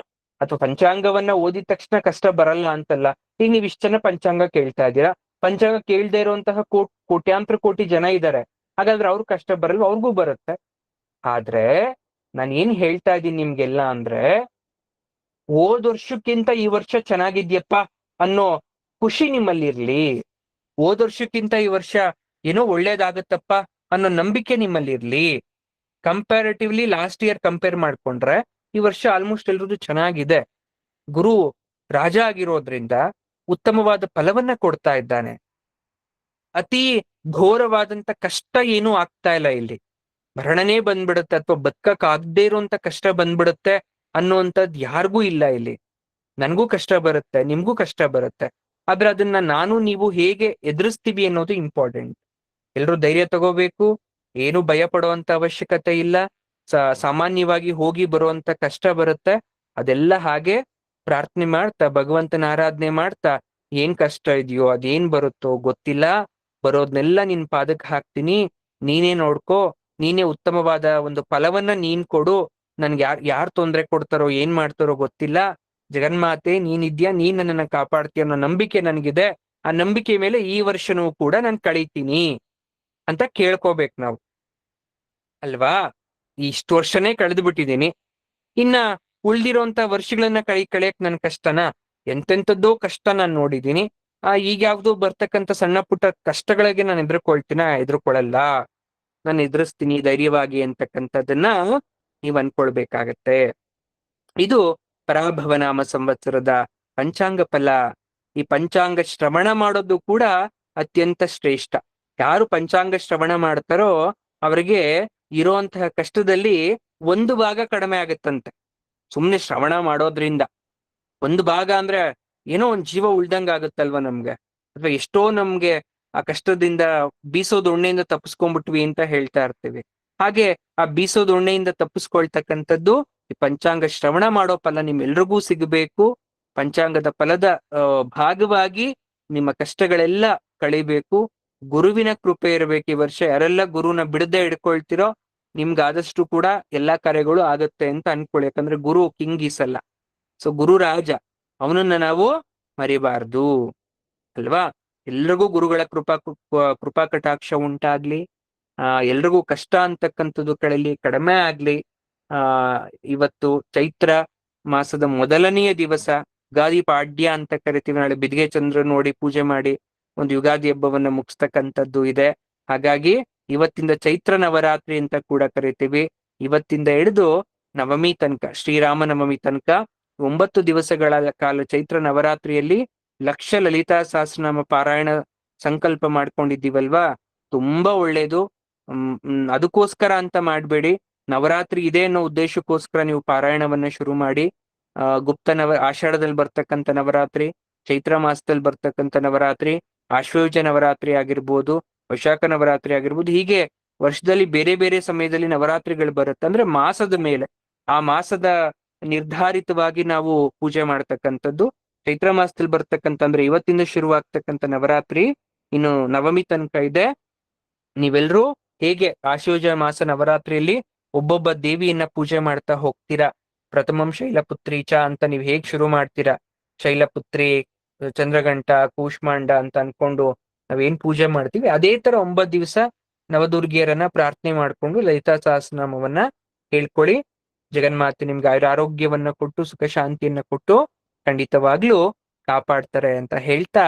ಅಥವಾ ಪಂಚಾಂಗವನ್ನ ಓದಿದ ತಕ್ಷಣ ಕಷ್ಟ ಬರಲ್ಲ ಅಂತಲ್ಲ. ಈಗ ನೀವ್ ಇಷ್ಟ ಜನ ಪಂಚಾಂಗ ಕೇಳ್ತಾ ಇದ್ದೀರಾ, ಪಂಚಾಂಗ ಕೇಳ್ದೇ ಇರುವಂತಹ ಕೋಟ್ಯಾಂತರ ಕೋಟಿ ಜನ ಇದ್ದಾರೆ. ಹಾಗಾದ್ರೆ ಅವ್ರ ಕಷ್ಟ ಬರಲ್ಲ, ಅವ್ರಿಗೂ ಬರುತ್ತೆ. ಆದ್ರೆ ನಾನು ಏನ್ ಹೇಳ್ತಾ ಇದ್ದೀನಿ ನಿಮ್ಗೆಲ್ಲ ಅಂದ್ರೆ, ಹೋದ್ ವರ್ಷಕ್ಕಿಂತ ಈ ವರ್ಷ ಚೆನ್ನಾಗಿದ್ಯಪ್ಪ ಅನ್ನೋ ಖುಷಿ ನಿಮ್ಮಲ್ಲಿ ಇರ್ಲಿ. ಹೋದ್ ವರ್ಷಕ್ಕಿಂತ ಈ ವರ್ಷ ಏನೋ ಒಳ್ಳೇದಾಗತ್ತಪ್ಪ ಅನ್ನೋ ನಂಬಿಕೆ ನಿಮ್ಮಲ್ಲಿ ಇರ್ಲಿ. ಕಂಪ್ಯಾರಿಟಿವ್ಲಿ ಲಾಸ್ಟ್ ಇಯರ್ ಕಂಪೇರ್ ಮಾಡ್ಕೊಂಡ್ರೆ ಈ ವರ್ಷ ಆಲ್ಮೋಸ್ಟ್ ಎಲ್ರದ್ದು ಚೆನ್ನಾಗಿದೆ. ಗುರು ರಾಜ ಆಗಿರೋದ್ರಿಂದ ಉತ್ತಮವಾದ ಫಲವನ್ನ ಕೊಡ್ತಾ ಇದ್ದಾನೆ. ಅತಿ ಘೋರವಾದಂತ ಕಷ್ಟ ಏನೂ ಆಗ್ತಾ ಇಲ್ಲ ಇಲ್ಲಿ. ಮರಣನೇ ಬಂದ್ಬಿಡುತ್ತೆ ಅಥವಾ ಬದುಕಕ್ ಆಗದೆ ಇರುವಂತ ಕಷ್ಟ ಬಂದ್ಬಿಡುತ್ತೆ ಅನ್ನುವಂಥದ್ದು ಯಾರಿಗೂ ಇಲ್ಲ ಇಲ್ಲಿ. ನನ್ಗೂ ಕಷ್ಟ ಬರುತ್ತೆ, ನಿಮ್ಗೂ ಕಷ್ಟ ಬರುತ್ತೆ. ಆದ್ರೆ ಅದನ್ನ ನಾನು ನೀವು ಹೇಗೆ ಎದುರಿಸ್ತೀವಿ ಅನ್ನೋದು ಇಂಪಾರ್ಟೆಂಟ್. ಎಲ್ರೂ ಧೈರ್ಯ ತಗೋಬೇಕು, ಏನು ಭಯ ಪಡುವಂತ ಅವಶ್ಯಕತೆ ಇಲ್ಲ. ಸಾಮಾನ್ಯವಾಗಿ ಹೋಗಿ ಬರುವಂತ ಕಷ್ಟ ಬರುತ್ತೆ, ಅದೆಲ್ಲ ಹಾಗೆ ಪ್ರಾರ್ಥನೆ ಮಾಡ್ತಾ ಭಗವಂತನ ಆರಾಧನೆ ಮಾಡ್ತಾ ಏನ್ ಕಷ್ಟ ಇದೆಯೋ ಅದೇನ್ ಬರುತ್ತೋ ಗೊತ್ತಿಲ್ಲ, ಬರೋದ್ನೆಲ್ಲ ನಿನ್ ಪಾದಕ್ಕೆ ಹಾಕ್ತೀನಿ, ನೀನೇ ನೋಡ್ಕೋ, ನೀನೇ ಉತ್ತಮವಾದ ಒಂದು ಫಲವನ್ನ ನೀನ್ ಕೊಡು, ನನ್ಗೆ ಯಾರ್ ತೊಂದ್ರೆ ಕೊಡ್ತಾರೋ ಏನ್ ಮಾಡ್ತಾರೋ ಗೊತ್ತಿಲ್ಲ, ಜಗನ್ಮಾತೆ ನೀನಿದ್ಯಾ, ನೀನ್ ನನ್ನನ್ನ ಕಾಪಾಡ್ತೀಯ ಅನ್ನೋ ನಂಬಿಕೆ ನನ್ಗಿದೆ. ಆ ನಂಬಿಕೆ ಮೇಲೆ ಈ ವರ್ಷನೂ ಕೂಡ ನಾನು ಕಳೀತೀನಿ ಅಂತ ಕೇಳ್ಕೋಬೇಕು ನಾವು, ಅಲ್ವಾ? ಇಷ್ಟು ವರ್ಷನೇ ಕಳೆದು ಬಿಟ್ಟಿದ್ದೀನಿ, ಇನ್ನ ಉಳ್ದಿರೋಂತ ವರ್ಷಗಳನ್ನ ಕಳಿಯಕ್ ನನ್ ಕಷ್ಟನ, ಎಂತೆಂಥದ್ದೋ ಕಷ್ಟ ನಾನು ನೋಡಿದೀನಿ. ಈಗ ಯಾವ್ದು ಬರ್ತಕ್ಕಂಥ ಸಣ್ಣ ಪುಟ್ಟ ಕಷ್ಟಗಳಿಗೆ ನಾನು ಎದುರ್ಕೊಳ್ಳಲ್ಲ, ನಾನು ಎದುರಿಸ್ತೀನಿ ಧೈರ್ಯವಾಗಿ ಅಂತಕ್ಕಂಥದ್ದನ್ನ ನೀವ್ ಅನ್ಕೊಳ್ಬೇಕಾಗತ್ತೆ. ಇದು ಪರಾಭವನಾಮ ಸಂವತ್ಸರದ ಪಂಚಾಂಗ ಫಲ. ಈ ಪಂಚಾಂಗ ಶ್ರವಣ ಮಾಡೋದು ಕೂಡ ಅತ್ಯಂತ ಶ್ರೇಷ್ಠ. ಯಾರು ಪಂಚಾಂಗ ಶ್ರವಣ ಮಾಡ್ತಾರೋ ಅವರಿಗೆ ಇರುವಂತಹ ಕಷ್ಟದಲ್ಲಿ ಒಂದು ಭಾಗ ಕಡಿಮೆ ಆಗುತ್ತಂತೆ ಸುಮ್ನೆ ಶ್ರವಣ ಮಾಡೋದ್ರಿಂದ. ಒಂದು ಭಾಗ ಅಂದ್ರೆ ಏನೋ ಒಂದ್ ಜೀವ ಉಳ್ದಂಗ ಆಗುತ್ತಲ್ವಾ ನಮ್ಗೆ, ಅಥವಾ ಎಷ್ಟೋ ನಮ್ಗೆ ಆ ಕಷ್ಟದಿಂದ ಬೀಸೋದ್ ಉಣ್ಣೆಯಿಂದ ತಪ್ಪಿಸ್ಕೊಂಡ್ಬಿಟ್ವಿ ಅಂತ ಹೇಳ್ತಾ ಇರ್ತೀವಿ. ಹಾಗೆ ಆ ಬೀಸೋದ್ ಉಣ್ಣೆಯಿಂದ ತಪ್ಪಿಸ್ಕೊಳ್ತಕ್ಕಂಥದ್ದು ಈ ಪಂಚಾಂಗ ಶ್ರವಣ ಮಾಡೋ ಫಲ ನಿಮ್ಮೆಲ್ರಿಗೂ ಸಿಗಬೇಕು. ಪಂಚಾಂಗದ ಫಲದ ಭಾಗವಾಗಿ ನಿಮ್ಮ ಕಷ್ಟಗಳೆಲ್ಲ ಕಳಿಬೇಕು. ಗುರುವಿನ ಕೃಪೆ ಇರಬೇಕು ಈ ವರ್ಷ. ಯಾರೆಲ್ಲ ಗುರುನ ಬಿಡದೆ ಹಿಡ್ಕೊಳ್ತಿರೋ ನಿಮ್ಗೆ ಆದಷ್ಟು ಕೂಡ ಎಲ್ಲಾ ಕಾರ್ಯಗಳು ಆಗತ್ತೆ ಅಂತ ಅನ್ಕೊಳ್ಳಿ. ಯಾಕಂದ್ರೆ ಗುರು ಕಿಂಗೀಸಲ್ಲ, ಸೊ ಗುರು ರಾಜ, ಅವನನ್ನ ನಾವು ಮರಿಬಾರ್ದು ಅಲ್ವಾ. ಎಲ್ರಿಗೂ ಗುರುಗಳ ಕೃಪಾ ಕಟಾಕ್ಷ ಉಂಟಾಗ್ಲಿ. ಎಲ್ರಿಗೂ ಕಷ್ಟ ಅಂತಕ್ಕಂಥದ್ದು ಕಡಿಮೆ ಆಗ್ಲಿ. ಇವತ್ತು ಚೈತ್ರ ಮಾಸದ ಮೊದಲನೆಯ ದಿವಸ, ಯುಗಾದಿ ಪಾಡ್ಯ ಅಂತ ಕರಿತೀವಿ. ನಾಳೆ ಬಿದಿಗೆ ಚಂದ್ರ ನೋಡಿ ಪೂಜೆ ಮಾಡಿ ಒಂದು ಯುಗಾದಿ ಹಬ್ಬವನ್ನ ಮುಗಿಸ್ತಕ್ಕಂಥದ್ದು ಇದೆ. ಹಾಗಾಗಿ ಇವತ್ತಿಂದ ಚೈತ್ರ ನವರಾತ್ರಿ ಅಂತ ಕೂಡ ಕರಿತೀವಿ. ಇವತ್ತಿಂದ ಹಿಡಿದು ನವಮಿ ತನಕ, ಶ್ರೀರಾಮ ನವಮಿ ತನಕ 9 ದಿವಸಗಳ ಕಾಲ ಚೈತ್ರ ನವರಾತ್ರಿಯಲ್ಲಿ ಲಕ್ಷ ಲಲಿತಾ ಸಹಸ್ರನಾಮ ಪಾರಾಯಣ ಸಂಕಲ್ಪ ಮಾಡ್ಕೊಂಡಿದ್ದೀವಲ್ವಾ, ತುಂಬಾ ಒಳ್ಳೇದು. ಅದಕ್ಕೋಸ್ಕರ ಅಂತ ಮಾಡ್ಬೇಡಿ, ನವರಾತ್ರಿ ಇದೆ ಅನ್ನೋ ಉದ್ದೇಶಕ್ಕೋಸ್ಕರ ನೀವು ಪಾರಾಯಣವನ್ನ ಶುರು ಮಾಡಿ. ಆಷಾಢದಲ್ಲಿ ಬರ್ತಕ್ಕಂಥ ನವರಾತ್ರಿ, ಚೈತ್ರ ಮಾಸದಲ್ಲಿ ಬರ್ತಕ್ಕಂಥ ನವರಾತ್ರಿ, ಆಶ್ವಯುಜ ನವರಾತ್ರಿ ಆಗಿರ್ಬೋದು, ವೈಶಾಖ ನವರಾತ್ರಿ ಆಗಿರ್ಬೋದು, ಹೀಗೆ ವರ್ಷದಲ್ಲಿ ಬೇರೆ ಬೇರೆ ಸಮಯದಲ್ಲಿ ನವರಾತ್ರಿಗಳು ಬರುತ್ತೆ. ಅಂದ್ರೆ ಮಾಸದ ಮೇಲೆ, ಆ ಮಾಸದ ನಿರ್ಧಾರಿತವಾಗಿ ನಾವು ಪೂಜೆ ಮಾಡ್ತಕ್ಕಂಥದ್ದು. ಚೈತ್ರ ಮಾಸದಲ್ಲಿ ಬರ್ತಕ್ಕಂಥ ಅಂದ್ರೆ ಇವತ್ತಿಂದ ಶುರುವಾಗ್ತಕ್ಕಂಥ ನವರಾತ್ರಿ ಇನ್ನು ನವಮಿ ತನಕ ಇದೆ. ನೀವೆಲ್ರೂ ಹೇಗೆ ಆಶ್ವಯುಜ ಮಾಸ ನವರಾತ್ರಿಯಲ್ಲಿ ಒಬ್ಬೊಬ್ಬ ದೇವಿಯನ್ನ ಪೂಜೆ ಮಾಡ್ತಾ ಹೋಗ್ತೀರಾ, ಪ್ರಥಮಂ ಶೈಲಪುತ್ರಿ ಚ ಅಂತ ನೀವ್ ಹೇಗ್ ಶುರು ಮಾಡ್ತೀರಾ, ಶೈಲಪುತ್ರಿ, ಚಂದ್ರಘಂಟ, ಕೂಷ್ಮಾಂಡ ಅಂತ ಅನ್ಕೊಂಡು ನಾವೇನ್ ಪೂಜೆ ಮಾಡ್ತೀವಿ, ಅದೇ ತರ 9 ದಿವಸ ನವದುರ್ಗಿಯರನ್ನ ಪ್ರಾರ್ಥನೆ ಮಾಡ್ಕೊಂಡು ಲಲಿತಾ ಸಹಸ್ರನಾಮವನ್ನ ಹೇಳ್ಕೊಳ್ಳಿ. ಜಗನ್ಮಾತೆ ನಿಮ್ಗೆ ಆರೋಗ್ಯವನ್ನ ಕೊಟ್ಟು ಸುಖ ಶಾಂತಿಯನ್ನ ಕೊಟ್ಟು ಖಂಡಿತವಾಗ್ಲೂ ಕಾಪಾಡ್ತಾರೆ ಅಂತ ಹೇಳ್ತಾ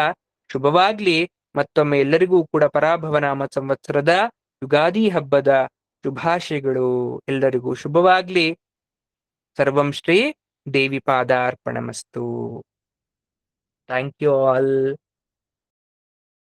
ಶುಭವಾಗ್ಲಿ. ಮತ್ತೊಮ್ಮೆ ಎಲ್ಲರಿಗೂ ಕೂಡ ಪರಾಭವನಾಮ ಸಂವತ್ಸರದ ಯುಗಾದಿ ಹಬ್ಬದ ಶುಭಾಶಯಗಳು. ಎಲ್ಲರಿಗೂ ಶುಭವಾಗ್ಲಿ. ಸರ್ವಂ ಶ್ರೀ ದೇವಿ ಪಾದಾರ್ಪಣಮಸ್ತು. Thank you all.